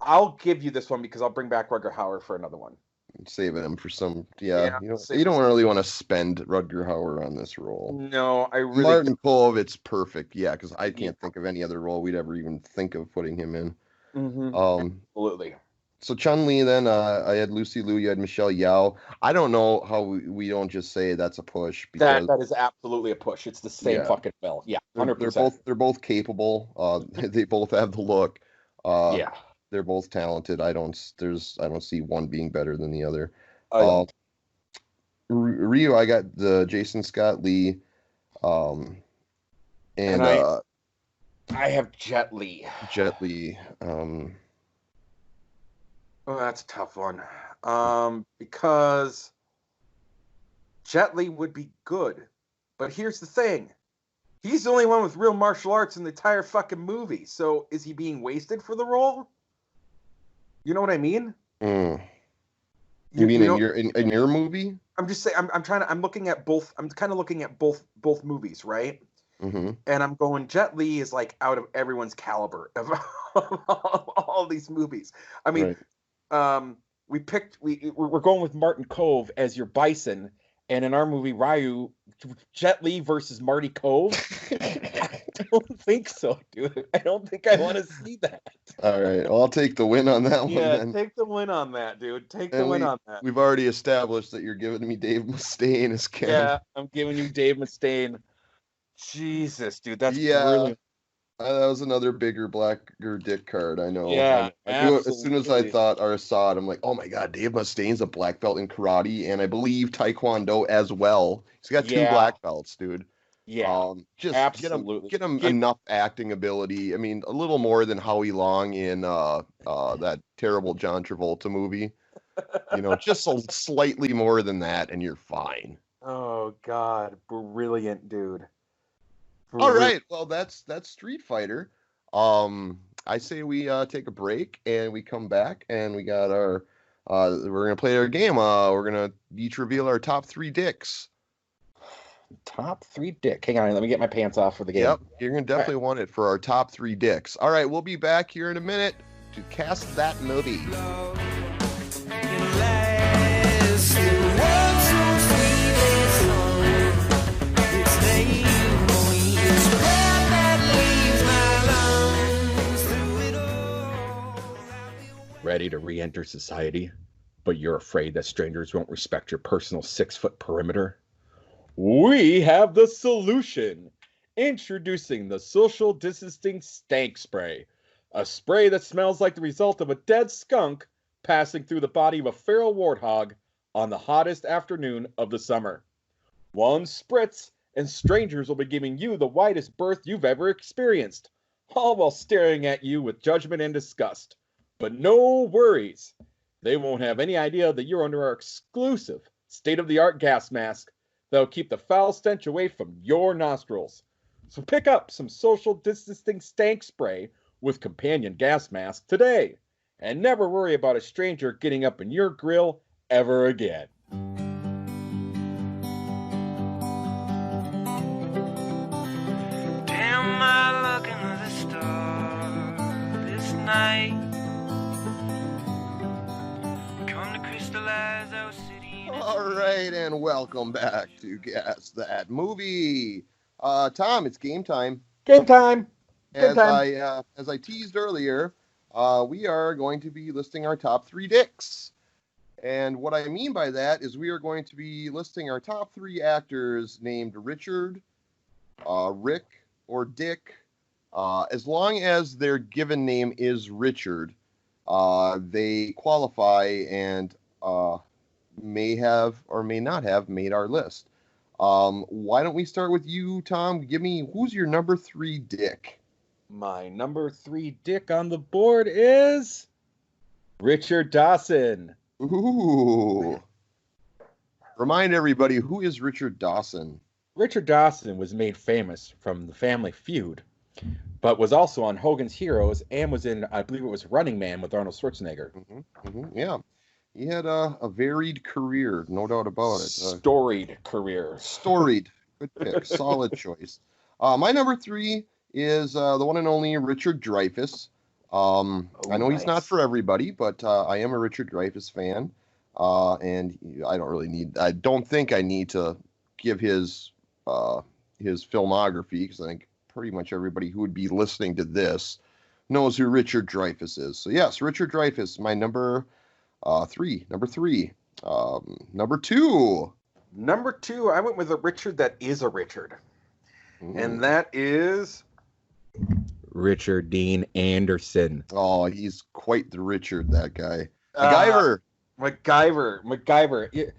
I'll give you this one because I'll bring back Rutger Hauer for another one. Saving him for some. Yeah, you don't really want to spend Rutger Hauer on this role. No, I really. Martin Cove, it's perfect. Yeah, because I can't think of any other role we'd ever even think of putting him in. Mm-hmm. Absolutely. So Chun-Li, then I had Lucy Liu, you had Michelle Yeoh. I don't know how we don't just say that's a push because That is absolutely a push. It's the same yeah, fucking bill. Yeah, they're 100%. they're both capable. They both have the look. Uh, Yeah. they're both talented. I don't see one being better than the other. Oh, yeah. Ryu, I got the Jason Scott Lee, um, and I have Jet Li. Jet Li. Oh, that's a tough one. Because Jet Li would be good, but here's the thing: he's the only one with real martial arts in the entire fucking movie. So is he being wasted for the role? You know what I mean? You mean you know, in your movie? I'm just saying. I'm looking at both. I'm kind of looking at both movies, right? Mm-hmm. And I'm going. Jet Li is like out of everyone's caliber of all these movies. I mean, Right. we're going with Martin Kove as your Bison, and in our movie Ryu, Jet Li versus Marty Kove. I don't think so, dude. I don't think I want to see that. All right. Well, I'll take the win on that one Yeah, then. take the win on that, dude. Take the And win on that. we've already established that you're giving me Dave Mustaine as Ken. Yeah, I'm giving you Dave Mustaine. Jesus, dude, that's Yeah. brilliant. That was another bigger blacker dick card. I know. Yeah, I knew it as soon as I absolutely. thought or saw it. I'm like, oh my god, Dave Mustaine's a black belt in karate and I believe taekwondo as well. He's got two Yeah. black belts, dude. Yeah, Just absolutely. get him enough acting ability. I mean, a little more than Howie Long in that terrible John Travolta movie. You know, just slightly more than that, and you're fine. Oh God, brilliant, dude. All right, well that's Street Fighter. I say we take a break and we come back and we got our we're gonna play our game. We're gonna each reveal our top 3 dicks. Top 3 dick. Hang on, let me get my pants off for the game. Yep, you're gonna definitely want it for our top 3 dicks. All right, we'll be back here in a minute to cast that movie. Ready to re-enter society, but you're afraid that strangers won't respect your personal 6-foot perimeter? We have the solution. Introducing the social distancing stank spray, a spray that smells like the result of a dead skunk passing through the body of a feral warthog on the hottest afternoon of the summer. One spritz, and strangers will be giving you the widest berth you've ever experienced, all while staring at you with judgment and disgust. But no worries. They won't have any idea that you're under our exclusive state-of-the-art gas mask that'll keep the foul stench away from your nostrils. So pick up some social distancing stank spray with companion gas mask today, and never worry about a stranger getting up in your grill ever again. Damn, I look into the stars this night. Come to crystallize our city. All right, and welcome back to Guess That Movie. Tom, it's game time. Game time. As I teased earlier, we are going to be listing our top 3 dicks. And what I mean by that is we are going to be listing our top 3 actors named Richard, Rick, or Dick. As long as their given name is Richard, they qualify and may have or may not have made our list. Why don't we start with you, Tom? Give me, who's your number 3 dick? My number 3 dick on the board is Richard Dawson. Ooh. Remind everybody, who is Richard Dawson? Richard Dawson was made famous from The Family Feud, but was also on Hogan's Heroes and was in, I believe it was Running Man with Arnold Schwarzenegger. Yeah. He had a varied career, no doubt about it. Storied career. Storied. Good pick. Solid choice. My number 3 is the one and only Richard Dreyfuss. I know he's not for everybody, but I am a Richard Dreyfuss fan. And I don't think I need to give his filmography, because I think pretty much everybody who would be listening to this knows who Richard Dreyfuss is. So yes, Richard Dreyfuss, my number three. Number three. Number two. Number two, I went with a Richard that is a Richard. And that is Richard Dean Anderson. Oh, he's quite the Richard, that guy. MacGyver. MacGyver.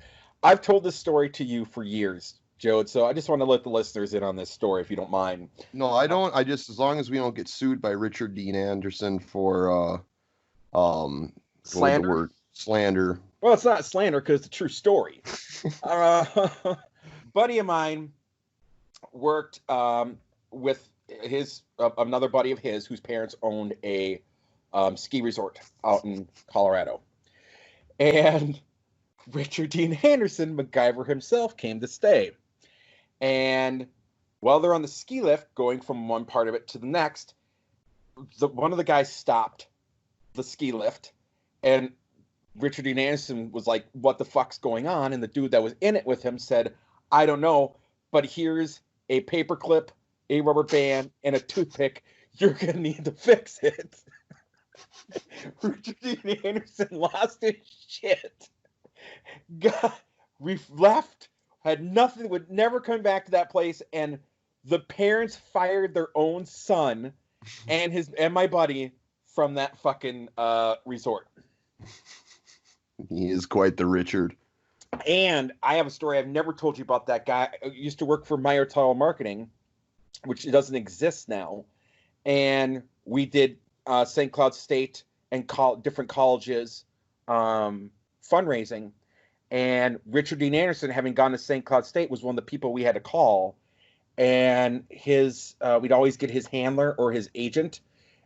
I've told this story to you for years, Joad, so I just want to let the listeners in on this story, if you don't mind. No, I don't. I just, as long as we don't get sued by Richard Dean Anderson for, Slander? Slander. Well, it's not slander because it's a true story. Buddy of mine worked with his another buddy of his whose parents owned a ski resort out in Colorado. And Richard Dean Anderson, MacGyver himself, came to stay. And while they're on the ski lift, going from one part of it to the next, one of the guys stopped the ski lift, and Richard Dean Anderson was like, "What the fuck's going on?" And the dude that was in it with him said, "I don't know, but here's a paperclip, a rubber band, and a toothpick. You're going to need to fix it." Richard Dean Anderson lost his shit. We left, had nothing, would never come back to that place, and the parents fired their own son and my buddy from that fucking resort. He is quite the Richard. And I have a story I've never told you about that guy. I used to work for Meyer Tile Marketing, which doesn't exist now. And we did St. Cloud State and different colleges fundraising. And Richard Dean Anderson, having gone to St. Cloud State, was one of the people we had to call. And we'd always get his handler or his agent,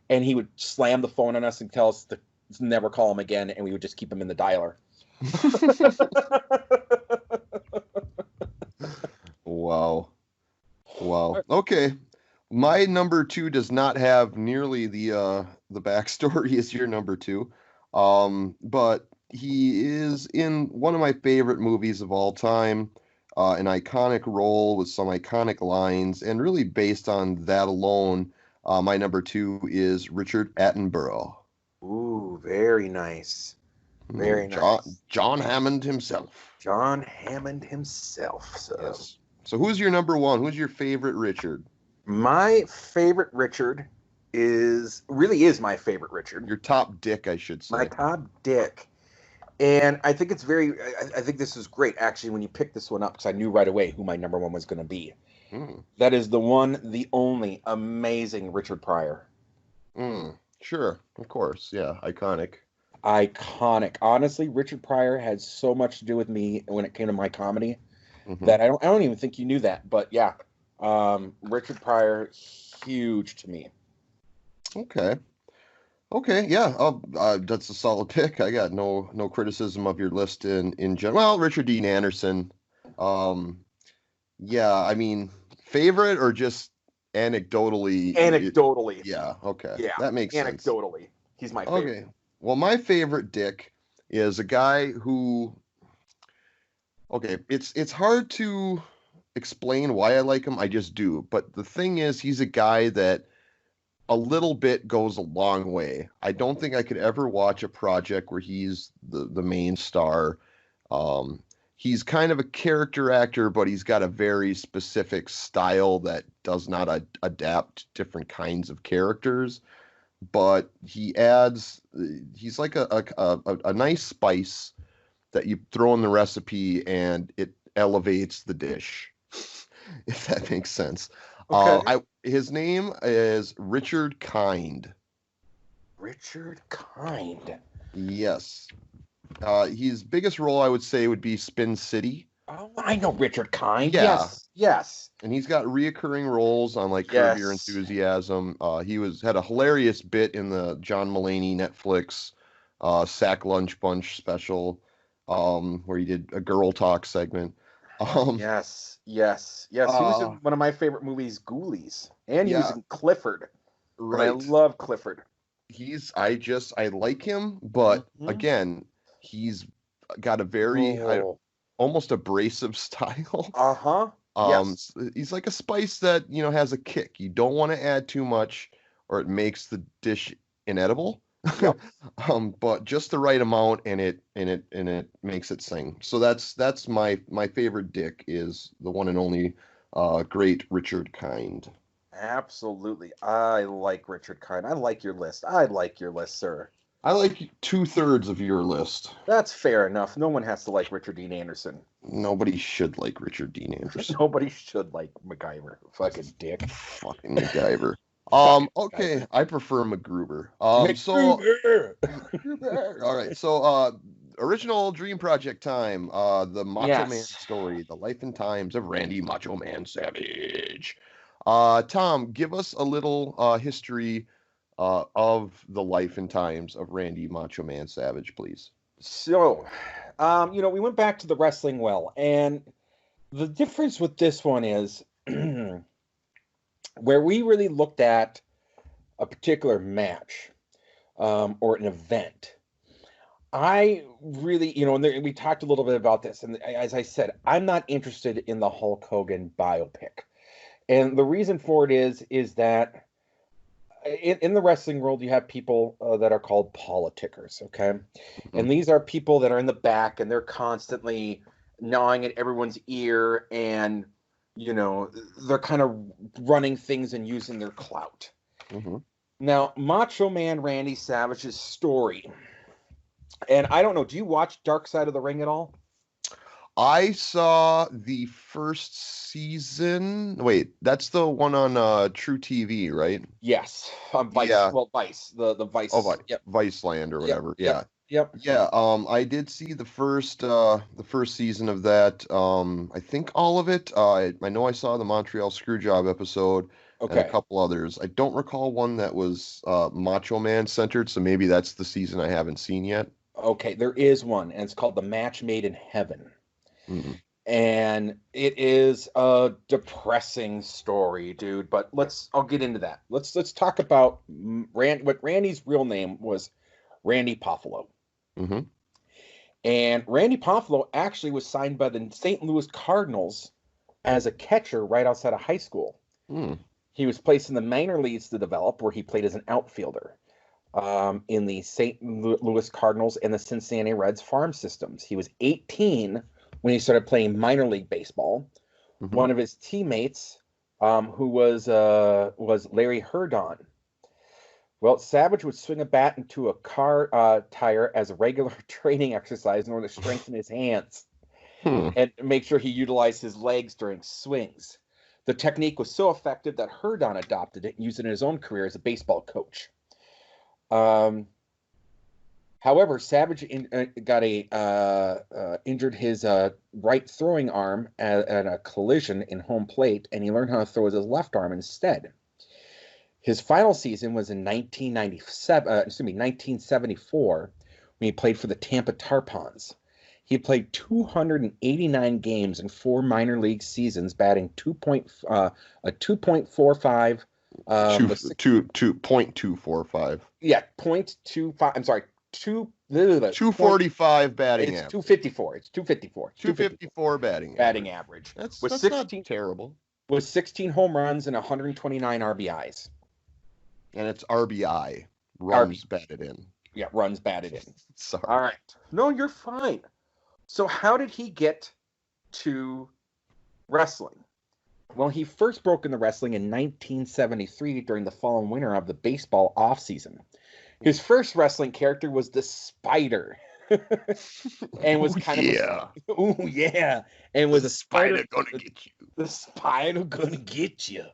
and he would slam the phone on us and tell us to never call him again, and we would just keep him in the dialer. Wow. Okay. My number two does not have nearly the backstory as your number two. But he is in one of my favorite movies of all time, an iconic role with some iconic lines, and really based on that alone, my number two is Richard Attenborough. Ooh, very nice. Very nice. John Hammond himself. John Hammond himself. So. Yes. So who's your number one? Who's your favorite Richard? My favorite Richard really is my favorite Richard. Your top dick, I should say. My top dick. And I think it's I think this is great, actually, when you pick this one up, because I knew right away who my number one was going to be. That is the one, the only amazing Richard Pryor. Sure, of course. Yeah, iconic. Honestly, Richard Pryor had so much to do with me when it came to my comedy that I don't even think you knew that. But yeah, Richard Pryor, huge to me. Okay, yeah, that's a solid pick. I got no criticism of your list in general. Well, Richard Dean Anderson. Yeah, I mean, favorite or just anecdotally? Anecdotally. Yeah, okay. Yeah, that makes sense. Anecdotally. He's my favorite. Okay. Well, my favorite dick is a guy who, okay, it's hard to explain why I like him. I just do. But the thing is, he's a guy that a little bit goes a long way. I don't think I could ever watch a project where he's the main star. He's kind of a character actor, but he's got a very specific style that does not adapt to different kinds of characters. But he's like a nice spice that you throw in the recipe and it elevates the dish, if that makes sense. Okay. His name is Richard Kind. Richard Kind. Yes. His biggest role, I would say, would be Spin City. Oh, I know Richard Kind. Yeah. Yes. And he's got reoccurring roles on like Curb Your Enthusiasm. He had a hilarious bit in the John Mulaney Netflix Sack Lunch Bunch special, where he did a girl talk segment. Yes. He was in one of my favorite movies, Ghoulies, and he was in Clifford. Right. And I love Clifford. I like him, but again, he's got a very almost abrasive style. Yes. He's like a spice that has a kick. You don't want to add too much, or it makes the dish inedible. Yep. But just the right amount, and it makes it sing. So that's my favorite Dick is the one and only great Richard Kind. Absolutely. I like Richard Kind. I like your list. I like your list, sir. I like 2/3 of your list. That's fair enough. No one has to like Richard Dean Anderson. Nobody should like Richard Dean Anderson. Nobody should like MacGyver. Fucking dick. Fucking MacGyver. Okay, I prefer MacGruber. So MacGruber. all right, so original Dream Project time, the Macho Man Yes. story, the life and times of Randy Macho Man Savage. Tom, give us a little history of the life and times of Randy Macho Man Savage, please. So, we went back to the wrestling well, and the difference with this one is where we really looked at a particular match or an event. I really, and we talked a little bit about this, and as I said, I'm not interested in the Hulk Hogan biopic, and the reason for it is that in the wrestling world, you have people that are called politickers, okay? Mm-hmm. And these are people that are in the back and they're constantly gnawing at everyone's ear and, they're kind of running things and using their clout. Mm-hmm. Now, Macho Man Randy Savage's story, and I don't know, do you watch Dark Side of the Ring at all? I saw the first season. Wait, that's the one on True TV, right? Yes. Vice. Yeah. Well, Vice. The Vice. Oh, Yep. Viceland or whatever. Yep. Yeah. Yep. Yeah. I did see the first season of that. I think all of it. I know I saw the Montreal Screwjob episode and a Okay. couple others. I don't recall one that was Macho Man centered, so maybe that's the season I haven't seen yet. Okay. There is one, and it's called The Match Made in Heaven. Mm-hmm. And it is a depressing story, dude. But I'll get into that. Let's talk about what Randy's real name was, Randy Poffalo. Mm-hmm. And Randy Poffalo actually was signed by the St. Louis Cardinals as a catcher right outside of high school. Mm. He was placed in the minor leagues to develop, where he played as an outfielder in the St. Louis Cardinals and the Cincinnati Reds farm systems. He was 18 when he started playing minor league baseball. Mm-hmm. One of his teammates, who was Larry Herdon. Well, Savage would swing a bat into a car tire as a regular training exercise in order to strengthen his hands and make sure he utilized his legs during swings. The technique was so effective that Herdon adopted it and used it in his own career as a baseball coach. However, Savage injured his right throwing arm at a collision in home plate, and he learned how to throw with his left arm instead. His final season was in 1974, when he played for the Tampa Tarpons. He played 289 games in 4 minor league seasons, batting 2.45. 2.245. Yeah, 0.25. I'm sorry, 245 batting It's average. 254. It's 254. 254 batting average. That's With not 16 terrible. with 16 home runs and 129 RBIs. And it's RBI. Runs batted in. Yeah, runs batted in. Sorry. All right. No, you're fine. So how did he get to wrestling? Well, he first broke into wrestling in 1973 during the fall and winter of the baseball offseason. His first wrestling character was the Spider. And was kind of oh yeah, and was a spider gonna get you. The spider gonna get you.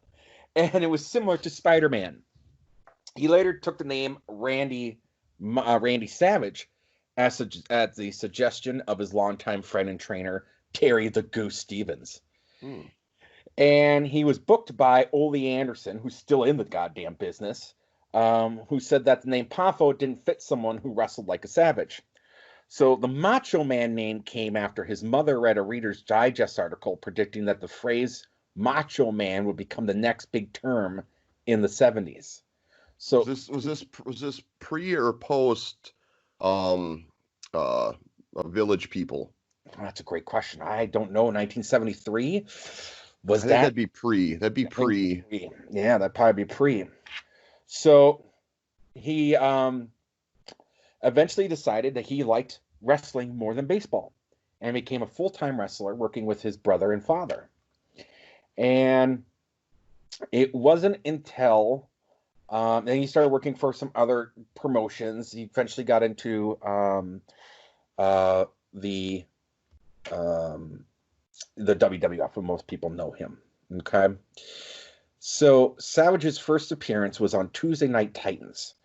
And it was similar to Spider-Man. He later took the name Randy Savage at the suggestion of his longtime friend and trainer, Terry the Goose Stevens. And he was booked by Ole Anderson, who's still in the goddamn business, who said that the name Poffo didn't fit someone who wrestled like a savage. So the Macho Man name came after his mother read a Reader's Digest article predicting that the phrase Macho Man would become the next big term in the 70s. So was this pre or post Village People? That's a great question. I don't know. 1973 That'd be pre. That'd be pre. Yeah, that'd probably be pre. So he eventually decided that he liked wrestling more than baseball and became a full-time wrestler working with his brother and father. And it wasn't until then he started working for some other promotions. He eventually got into the WWF, where most people know him. Okay. So Savage's first appearance was on Tuesday Night Titans,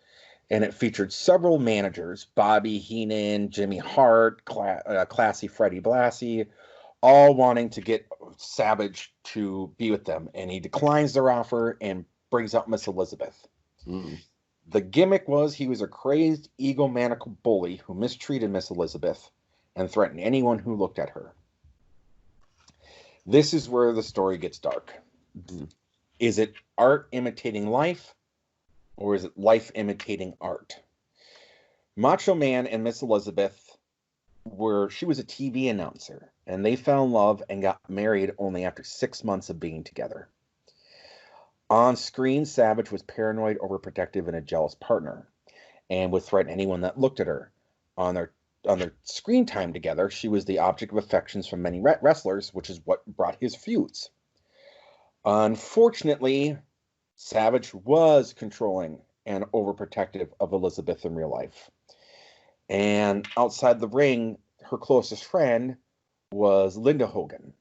and it featured several managers: Bobby Heenan, Jimmy Hart, Classy Freddie Blassie, all wanting to get Savage to be with them, and he declines their offer and brings up Miss Elizabeth. The gimmick was he was a crazed, egomaniacal bully who mistreated Miss Elizabeth and threatened anyone who looked at her. This is where the story gets dark. Is it art imitating life, or is it life imitating art? Macho Man and Miss Elizabeth she was a TV announcer, and they fell in love and got married only after 6 months of being together. On screen, Savage was paranoid, overprotective, and a jealous partner, and would threaten anyone that looked at her. On their screen time together, she was the object of affections from many wrestlers, which is what brought his feuds. Unfortunately, Savage was controlling and overprotective of Elizabeth in real life. And outside the ring, her closest friend was Linda Hogan.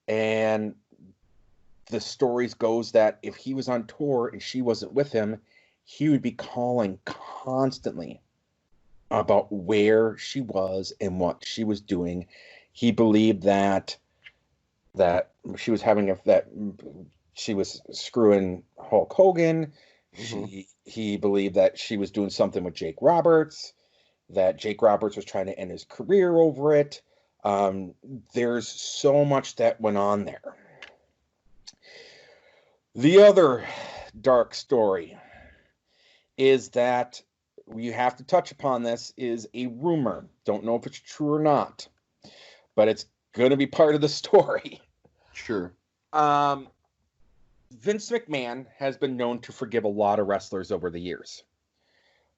And the stories goes that if he was on tour and she wasn't with him, he would be calling constantly about where she was and what she was doing. He believed that she was she was screwing Hulk Hogan. He believed that she was doing something with Jake Roberts, that Jake Roberts was trying to end his career over it. There's so much that went on there. The other dark story is that you have to touch upon this is a rumor. Don't know if it's true or not, but it's going to be part of the story. Sure. Vince McMahon has been known to forgive a lot of wrestlers over the years.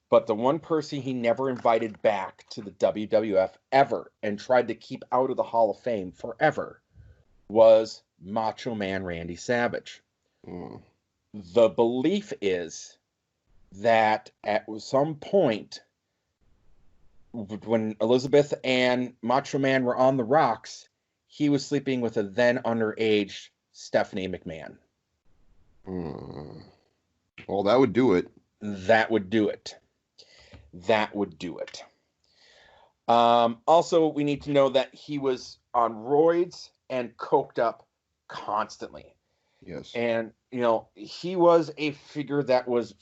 But the one person he never invited back to the WWF ever and tried to keep out of the Hall of Fame forever was Macho Man Randy Savage. The belief is that at some point when Elizabeth and Macho Man were on the rocks, he was sleeping with a then underage Stephanie McMahon. Well, that would do it. That would do it. Also, we need to know that he was on roids and coked up constantly. Yes. And, he was a figure that was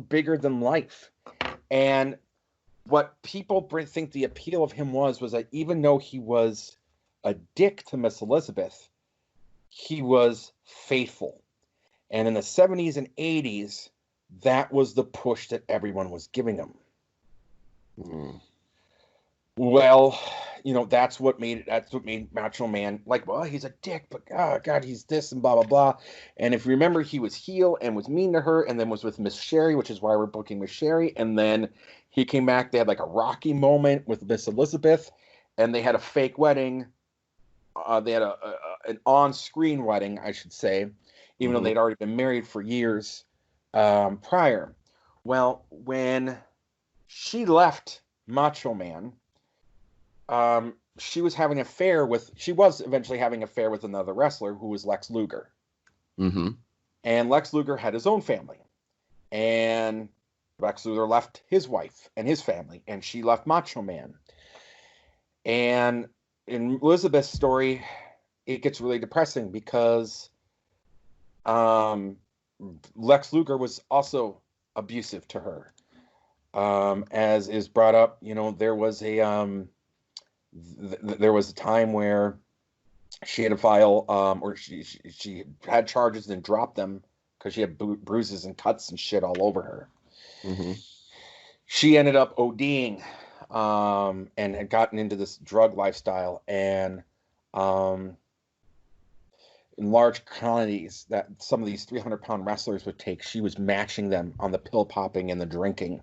bigger than life. And what people think the appeal of him was that even though he was a dick to Miss Elizabeth, he was faithful. And in the 70s and 80s, that was the push that everyone was giving him. Well, that's what made Macho Man like, well, he's a dick, but oh God, he's this and blah, blah, blah. And if you remember, he was heel and was mean to her and then was with Miss Sherry, which is why we're booking Miss Sherry. And then he came back. They had like a Rocky moment with Miss Elizabeth and they had a fake wedding. They had an on-screen wedding, I should say, even though they'd already been married for years prior. Well, when she left Macho Man, she was eventually having an affair with another wrestler who was Lex Luger. And Lex Luger had his own family. And Lex Luger left his wife and his family, and she left Macho Man. And in Elizabeth's story, it gets really depressing because Lex Luger was also abusive to her. As is brought up, there was a time where she had to file, or she had charges and dropped them because she had bruises and cuts and shit all over her. She ended up ODing and had gotten into this drug lifestyle, and in large quantities that some of these 300-pound wrestlers would take, she was matching them on the pill popping and the drinking,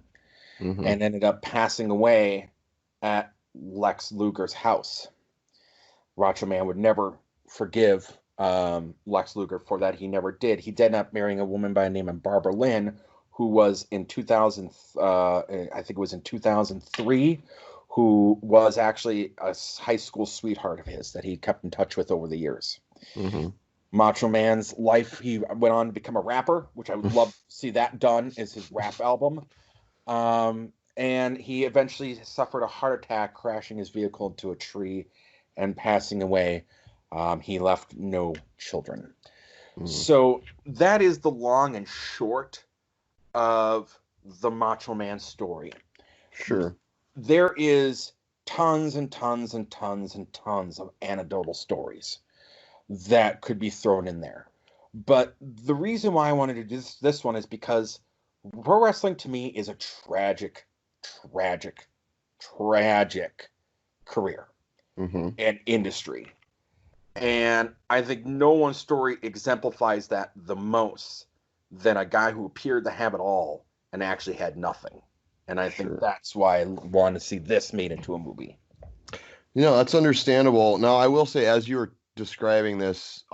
Mm-hmm. and ended up passing away at Lex Luger's house. Macho Man would never forgive Lex Luger for that. He never did. He did end up marrying a woman by the name of Barbara Lynn, who was in 2000, I think it was in 2003, who was actually a high school sweetheart of his that he kept in touch with over the years. Mm-hmm. Macho Man's life, he went on to become a rapper, which I would love to see that done, is his rap album. And he eventually suffered a heart attack, crashing his vehicle into a tree and passing away. He left no children. Mm-hmm. So that is the long and short of the Macho Man story. Sure. There is tons and tons and tons and tons of anecdotal stories that could be thrown in there. But the reason why I wanted to do this one is because pro wrestling to me is a tragic career Mm-hmm. and industry. And I think no one's story exemplifies that the most than a guy who appeared to have it all and actually had nothing. And I think that's why I wanted to see this made into a movie. That's understandable. Now, I will say, as you were describing this,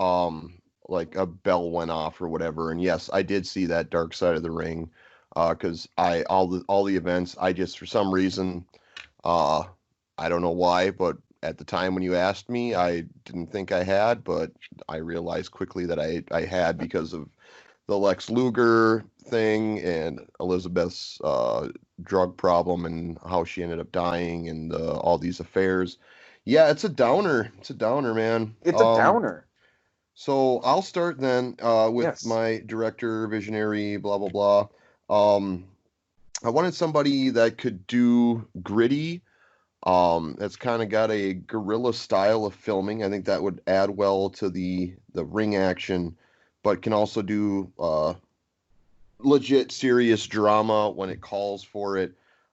like a bell went off or whatever, and yes, I did see that Dark Side of the Ring, because all the events, I just, for some reason, I don't know why, but at the time when you asked me, I didn't think I had, but I realized quickly that I had because of the Lex Luger thing and Elizabeth's drug problem and how she ended up dying and all these affairs. Yeah, it's a downer. It's a downer, man. It's a downer. So I'll start then with my director, visionary, blah, blah, blah. I wanted somebody that could do gritty. That's kind of got a guerrilla style of filming. I think that would add well to the ring action, but can also do legit serious drama when it calls for it.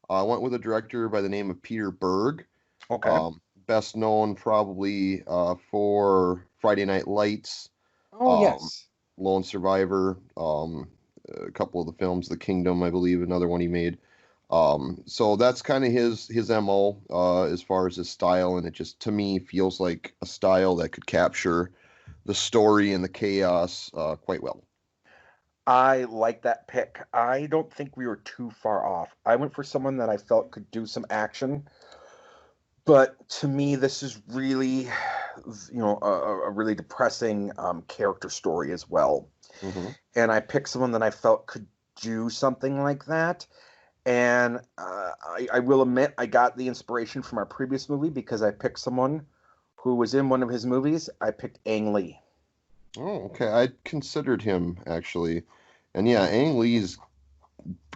I went with a director by the name of Peter Berg. Okay. Best known probably for Friday Night Lights. Yes. Lone Survivor. A couple of the films, The Kingdom, I believe, another one he made. So that's kind of his MO as far as his style, and it just, to me, feels like a style that could capture the story and the chaos quite well. I like that pick. I don't think we were too far off. I went for someone that I felt could do some action, but to me, this is really, a really depressing character story as well. Mm-hmm. And I picked someone that I felt could do something like that. And I will admit, I got the inspiration from our previous movie because I picked someone who was in one of his movies. I picked Ang Lee. Oh, okay. I considered him, actually. And yeah, Ang Lee's,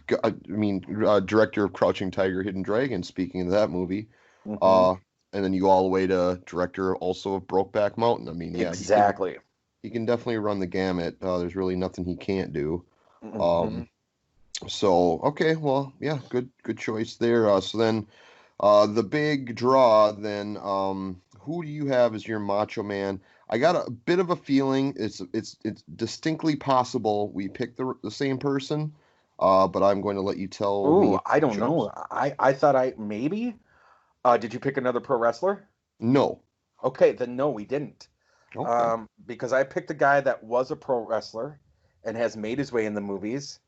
director of Crouching Tiger, Hidden Dragon, speaking of that movie. Mm-hmm. And then you go all the way to director also of Brokeback Mountain. I mean, yeah. Exactly. He can definitely run the gamut. There's really nothing he can't do. Mm-hmm. So, okay, well, yeah, good choice there. So then the big draw, then who do you have as your Macho Man? I got a bit of a feeling it's distinctly possible we picked the same person, but I'm going to let you tell me. I don't know. I thought maybe. Did you pick another pro wrestler? No. Okay, then no, we didn't. Okay. Because I picked a guy that was a pro wrestler and has made his way in the movies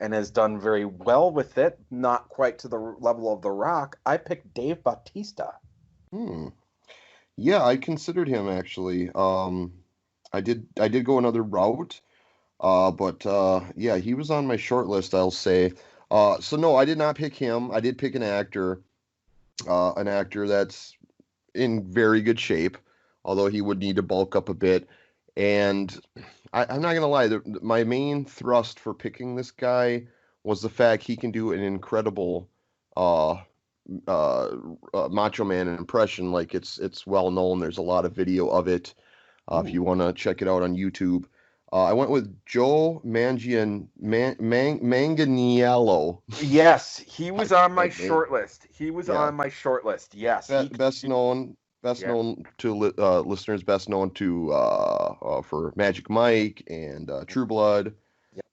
and has done very well with it, not quite to the level of The Rock. I picked Dave Bautista. Yeah, I considered him actually. I did go another route, but yeah, he was on my short list, I'll say. So no, I did not pick him. I did pick an actor that's in very good shape, although he would need to bulk up a bit. And I'm not gonna lie, my main thrust for picking this guy was the fact he can do an incredible Macho Man impression. Like it's well known. There's a lot of video of it. If you want to check it out on YouTube. I went with Joe Manganiello. Yes, he was on my short list. Yes. Best known best Yeah. known to listeners, best known to for Magic Mike and True Blood. Yep.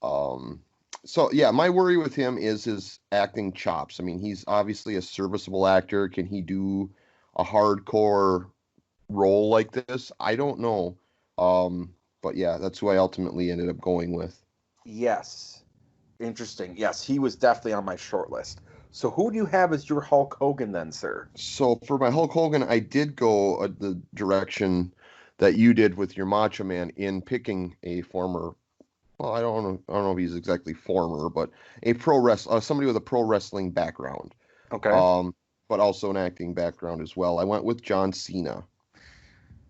So yeah, my worry with him is his acting chops. I mean, he's obviously a serviceable actor. Can he do a hardcore role like this? I don't know. But yeah, that's who I ultimately ended up going with. Yes. Interesting. Yes, he was definitely on my short list. So who do you have as your Hulk Hogan then, sir? So for my Hulk Hogan, I did go the direction that you did with your Macho Man in picking a former. Well, I don't know if he's exactly former, but a somebody with a pro wrestling background, Okay. but also an acting background as well. I went with John Cena.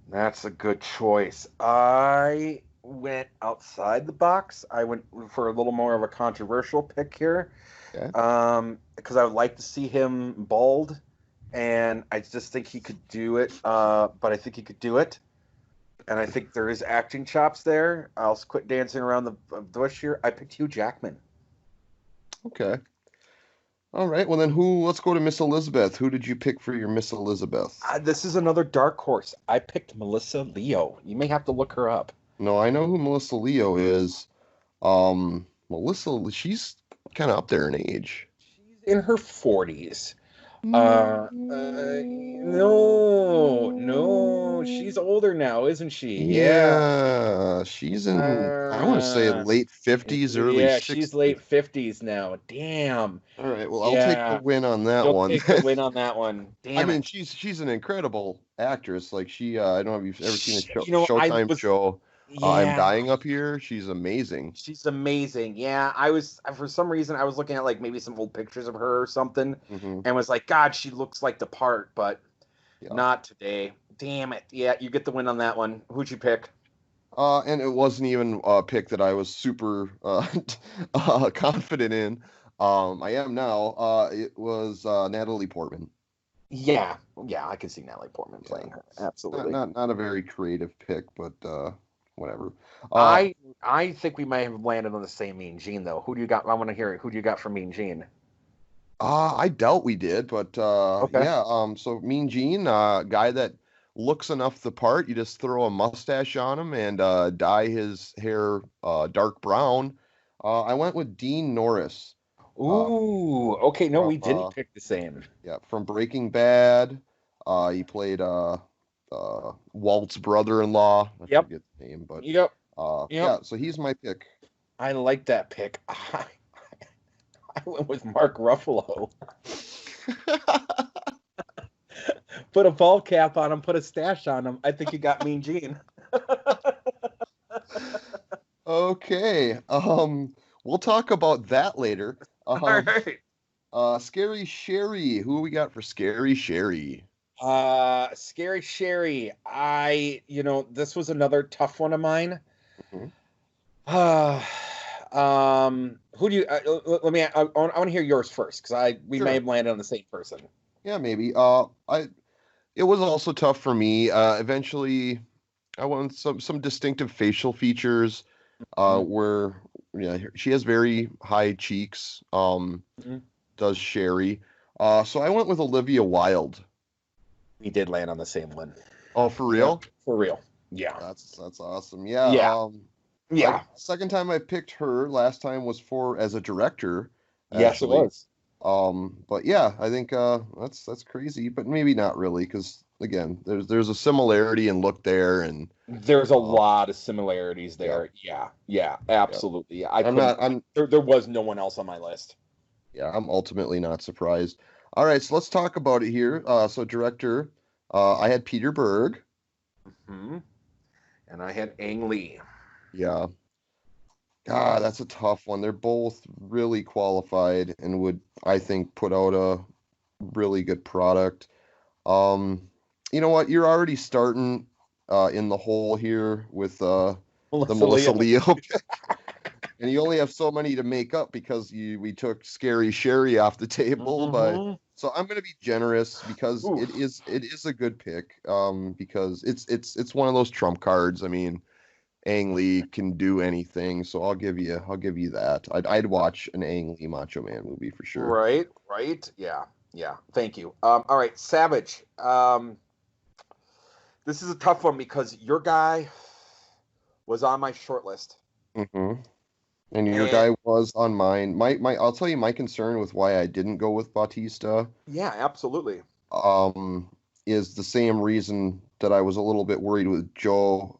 That's a good choice. I went outside the box. I went for a little more of a controversial pick here. Okay. Because I would like to see him bald, and I just think he could do it. But I think he could do it, and I think there is acting chops there. I'll quit dancing around the bush here. I picked Hugh Jackman. Okay. All right. Well, then let's go to Miss Elizabeth. Who did you pick for your Miss Elizabeth? This is another dark horse. I picked Melissa Leo. You may have to look her up. No, I know who Melissa Leo is. Melissa, she's kind of up there in age. She's in her 40s. Mm. No, she's older now, isn't she? Yeah, she's in, I want to say late 50s, early Yeah, 60s. she's late 50s now. Damn. All right, well, I'll take the win on that You'll one. take the win on that one. Damn I mean, it. she's an incredible actress. Like I don't know if you've ever seen a I show. yeah. I'm Dying Up Here. She's amazing. She's amazing. Yeah, I was for some reason I was looking at like maybe some old pictures of her or something, and was like, God, she looks like the part, but not today. Damn it. Yeah, you get the win on that one. Who'd you pick? And it wasn't even a pick that I was super confident in. I am now. It was Natalie Portman. Yeah, I can see Natalie Portman playing her. Absolutely. Not a very creative pick, but whatever. I think we might have landed on the same Mean Gene though. Who do you got? I want to hear it. Who do you got for Mean Gene? I doubt we did, but Okay. yeah. So Mean Gene, guy that looks enough the part. You just throw a mustache on him and dye his hair dark brown. I went with Dean Norris. Ooh, okay. No, we didn't pick the same. Yeah, from Breaking Bad. He played Walt's brother-in-law. I forget the name, but Yep. Yeah. So he's my pick. I like that pick. I went with Mark Ruffalo. Put a ball cap on him, put a stash on him. I think you got Mean Gene. Okay. We'll talk about that later. All right. Scary Sherry. Who we got for Scary Sherry? Scary Sherry. This was another tough one of mine. Who do you? Let me. I want to hear yours first because we may have landed on the same person. Yeah, maybe. It was also tough for me. Eventually, I wanted some distinctive facial features. Where she has very high cheeks. Does Sherry? So I went with Olivia Wilde. We did land on the same one. Oh, for real? Yeah, for real. Yeah. That's awesome. Yeah. Yeah. Yeah. Second time I picked her. Last time was as a director. Yes, it was. But yeah, I think that's crazy, but maybe not really, because again, there's a similarity in look there, and there's a lot of similarities there. Yeah, absolutely. Yeah. There was no one else on my list. Yeah, I'm ultimately not surprised. All right, so let's talk about it here. So director, I had Peter Berg. And I had Ang Lee. Yeah. God, that's a tough one. They're both really qualified and would, I think, put out a really good product. You know what? You're already starting in the hole here with the Melissa Leo pick. And you only have so many to make up because we took Scary Sherry off the table. But so I'm going to be generous because it is a good pick. Because it's one of those trump cards. I mean, Ang Lee can do anything, so I'll give you that. I'd watch an Ang Lee Macho Man movie for sure. Right. Yeah. Thank you. All right, Savage. This is a tough one because your guy was on my short list. Mm-hmm. And your guy was on mine. I'll tell you my concern with why I didn't go with Bautista. Yeah, absolutely. Is the same reason that I was a little bit worried with Joe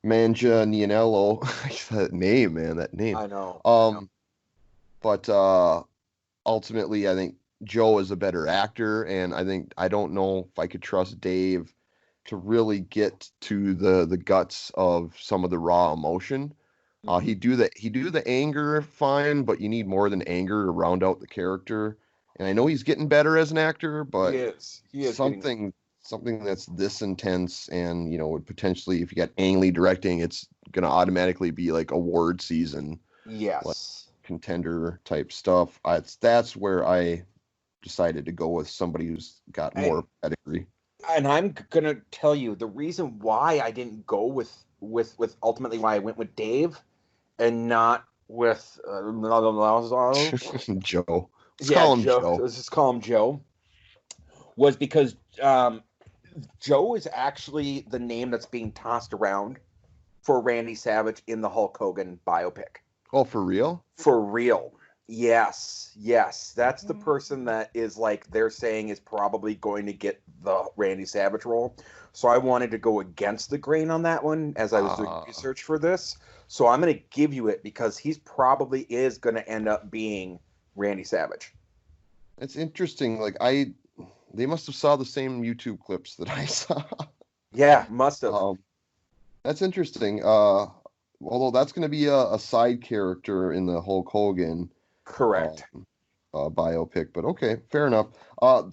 Manganiello. That name, man, that name. I know. But ultimately, I think Joe is a better actor, and I don't know if I could trust Dave to really get to the guts of some of the raw emotion. He do the anger fine, but you need more than anger to round out the character. And I know he's getting better as an actor, but he is something that's this intense and would potentially, if you got Ang Lee directing, it's gonna automatically be like award season. Yes. Like contender type stuff. That's where I decided to go with somebody who's got more pedigree. And I'm gonna tell you the reason why I didn't go with ultimately why I went with Dave and not with Joe. Let's just call him Joe. Was because Joe is actually the name that's being tossed around for Randy Savage in the Hulk Hogan biopic. Oh, for real? For real. Yes. That's the person that is like they're saying is probably going to get the Randy Savage role. So I wanted to go against the grain on that one as I was doing research for this. So I'm going to give you it because he's probably is going to end up being Randy Savage. It's interesting. Like they must have saw the same YouTube clips that I saw. Yeah, must have. That's interesting. Although that's going to be a side character in the Hulk Hogan. Correct. Biopic, but okay, fair enough.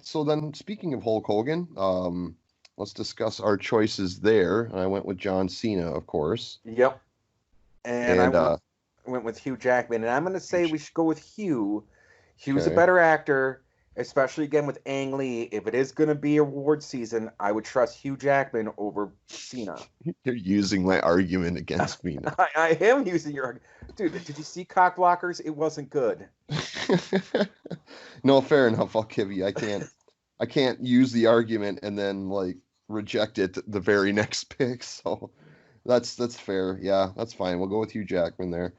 So then, speaking of Hulk Hogan, let's discuss our choices there. And I went with John Cena, of course. Yep. And I went with Hugh Jackman, and I'm going to say we should go with Hugh. Hugh's a better actor, especially again with Ang Lee. If it is going to be award season, I would trust Hugh Jackman over Cena. You're using my argument against me now. I am using your argument. Dude, did you see Cock Blockers? It wasn't good. No, fair enough. I'll give you. I can't use the argument and then like reject it the very next pick. So that's fair. Yeah, that's fine. We'll go with Hugh Jackman there.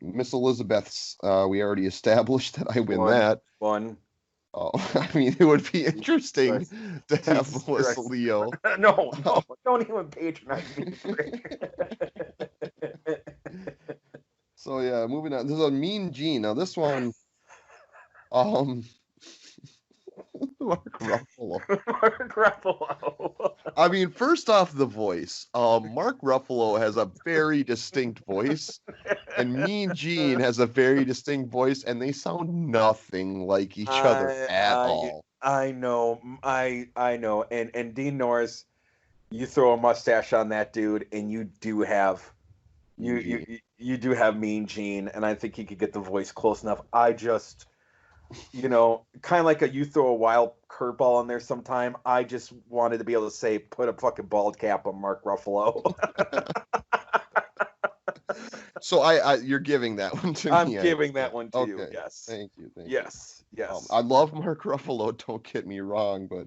Miss Elizabeth's. We already established that I win that. One. Oh, I mean, it would be interesting to have Melissa Leo. No, don't even patronize me. So yeah, moving on. This is a Mean Gene. Now this one, Mark Ruffalo. Mark Ruffalo. I mean, first off, the voice. Mark Ruffalo has a very distinct voice, and Mean Gene has a very distinct voice, and they sound nothing like each other at all. I know, I know. And Dean Norris, you throw a mustache on that dude, and you do have you do have Mean Gene, and I think he could get the voice close enough. I just, kind of like you throw a wild curveball in there sometime. I just wanted to be able to say, put a fucking bald cap on Mark Ruffalo. So you're giving that one to me. I'm giving that one to you. Yes. Thank you. Yes. I love Mark Ruffalo. Don't get me wrong, but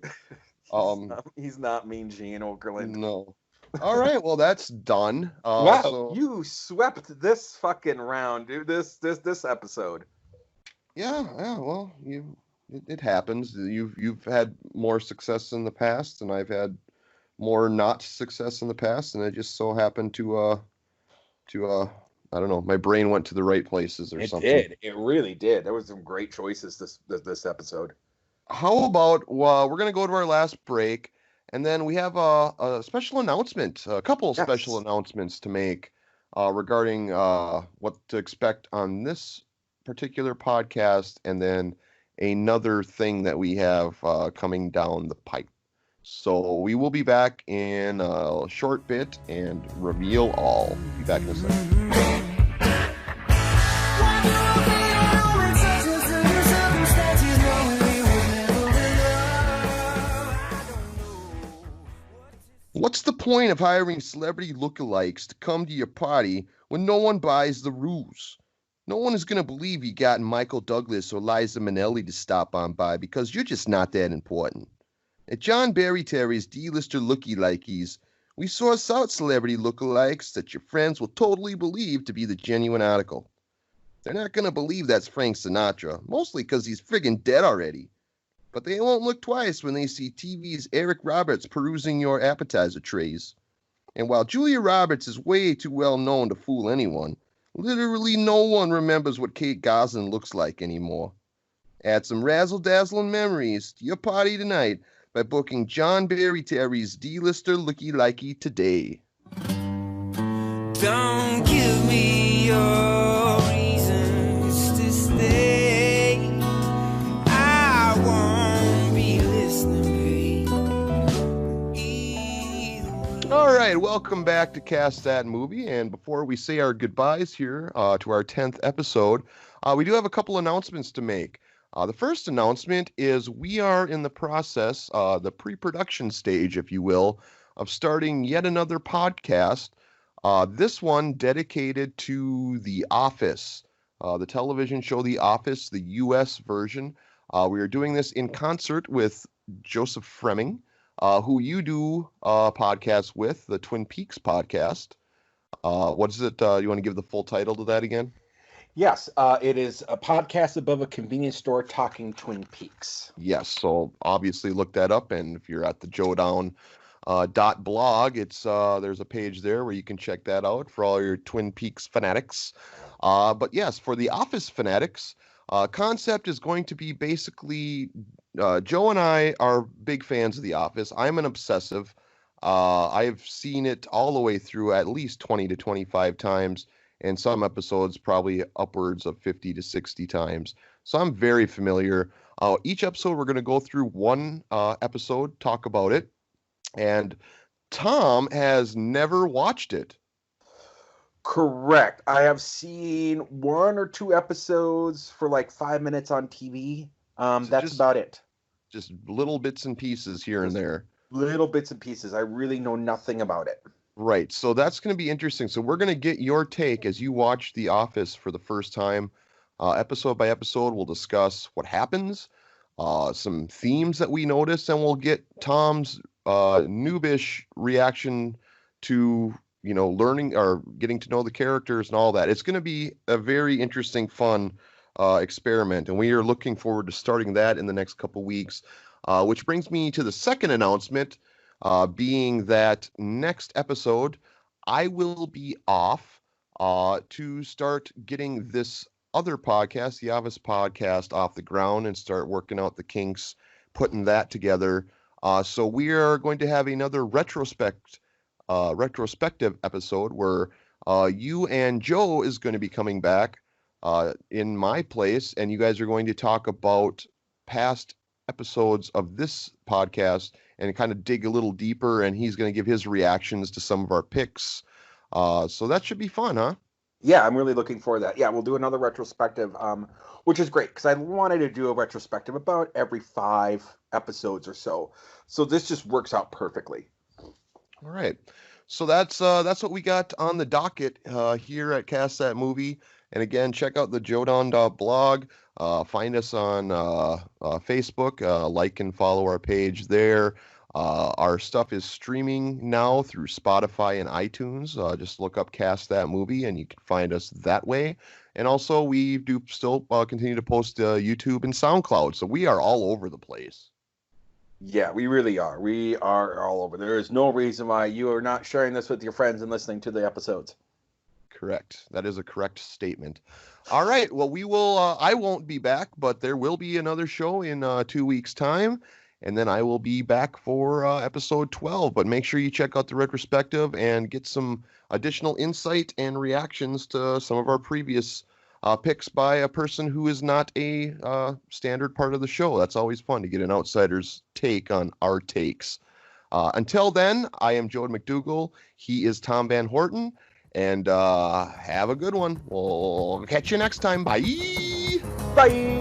he's not Mean Gene Okerlund. No. All right. Well, that's done. Wow, so... you swept this fucking round, dude. This episode. Yeah. Well, it happens. You've had more success in the past, and I've had more not success in the past, and it just so happened to I don't know. My brain went to the right places or something. It did. It really did. There was some great choices this episode. How about we're gonna go to our last break, and then we have a special announcement, a couple of special announcements to make regarding what to expect on this particular podcast, and then another thing that we have coming down the pipe. So we will be back in a short bit and reveal all. Be back in a second. What's the point of hiring celebrity lookalikes to come to your party when no one buys the ruse? No one is going to believe you got Michael Douglas or Liza Minnelli to stop on by because you're just not that important. At John Barry Terry's D-lister looky-likeys, we source out celebrity lookalikes that your friends will totally believe to be the genuine article. They're not going to believe that's Frank Sinatra, mostly because he's friggin' dead already. But they won't look twice when they see TV's Eric Roberts perusing your appetizer trays. And while Julia Roberts is way too well known to fool anyone, literally no one remembers what Kate Gosselin looks like anymore. Add some razzle-dazzling memories to your party tonight by booking John Barry Terry's D-lister looky-likey today. Don't give me your reasons to stay. I won't be listening, babe. All right, welcome back to Cast That Movie. And before we say our goodbyes here to our 10th episode, we do have a couple announcements to make. The first announcement is we are in the process, the pre-production stage, if you will, of starting yet another podcast. This one dedicated to The Office, the television show The Office, the U.S. version. We are doing this in concert with Joseph Fremming, who you do podcasts with, the Twin Peaks podcast. What is it? You want to give the full title to that again? Yes, it is a podcast above a convenience store talking Twin Peaks. Yes, so obviously look that up, and if you're at the jodown.blog, it's there's a page there where you can check that out for all your Twin Peaks fanatics. But yes, for the Office fanatics, concept is going to be basically Joe and I are big fans of The Office. I'm an obsessive. I've seen it all the way through at least 20 to 25 times. And some episodes probably upwards of 50 to 60 times. So I'm very familiar. Each episode, we're going to go through one episode, talk about it. And Tom has never watched it. Correct. I have seen one or two episodes for like 5 minutes on TV. That's about it. Just little bits and pieces here and there. Little bits and pieces. I really know nothing about it. Right. So that's going to be interesting. So we're going to get your take as you watch The Office for the first time. Episode by episode, we'll discuss what happens, some themes that we notice, and we'll get Tom's noobish reaction to, learning or getting to know the characters and all that. It's going to be a very interesting, fun experiment, and we are looking forward to starting that in the next couple weeks, which brings me to the second announcement. Being that next episode, I will be off to start getting this other podcast, the Office podcast, off the ground and start working out the kinks, putting that together. So we are going to have another retrospective episode where you and Joe is going to be coming back in my place, and you guys are going to talk about past episodes of this podcast and kind of dig a little deeper, and he's going to give his reactions to some of our picks. So that should be fun, huh? Yeah, I'm really looking forward to that. Yeah, we'll do another retrospective, which is great because I wanted to do a retrospective about every 5 episodes or so. So this just works out perfectly. All right. So that's what we got on the docket here at Cast That Movie. And again, check out the jodown.blog. Find us on Facebook. Like and follow our page there. Our stuff is streaming now through Spotify and iTunes. Just look up Cast That Movie and you can find us that way. And also, we do still continue to post YouTube and SoundCloud. So we are all over the place. Yeah, we really are. We are all over. There is no reason why you are not sharing this with your friends and listening to the episodes. Correct. That is a correct statement. All right. Well, we will. I won't be back, but there will be another show in 2 weeks' time, and then I will be back for episode 12. But make sure you check out the retrospective and get some additional insight and reactions to some of our previous picks by a person who is not a standard part of the show. That's always fun to get an outsider's take on our takes. Until then, I am Joad McDougall. He is Tom Van Horton. And have a good one. We'll catch you next time. Bye. Bye.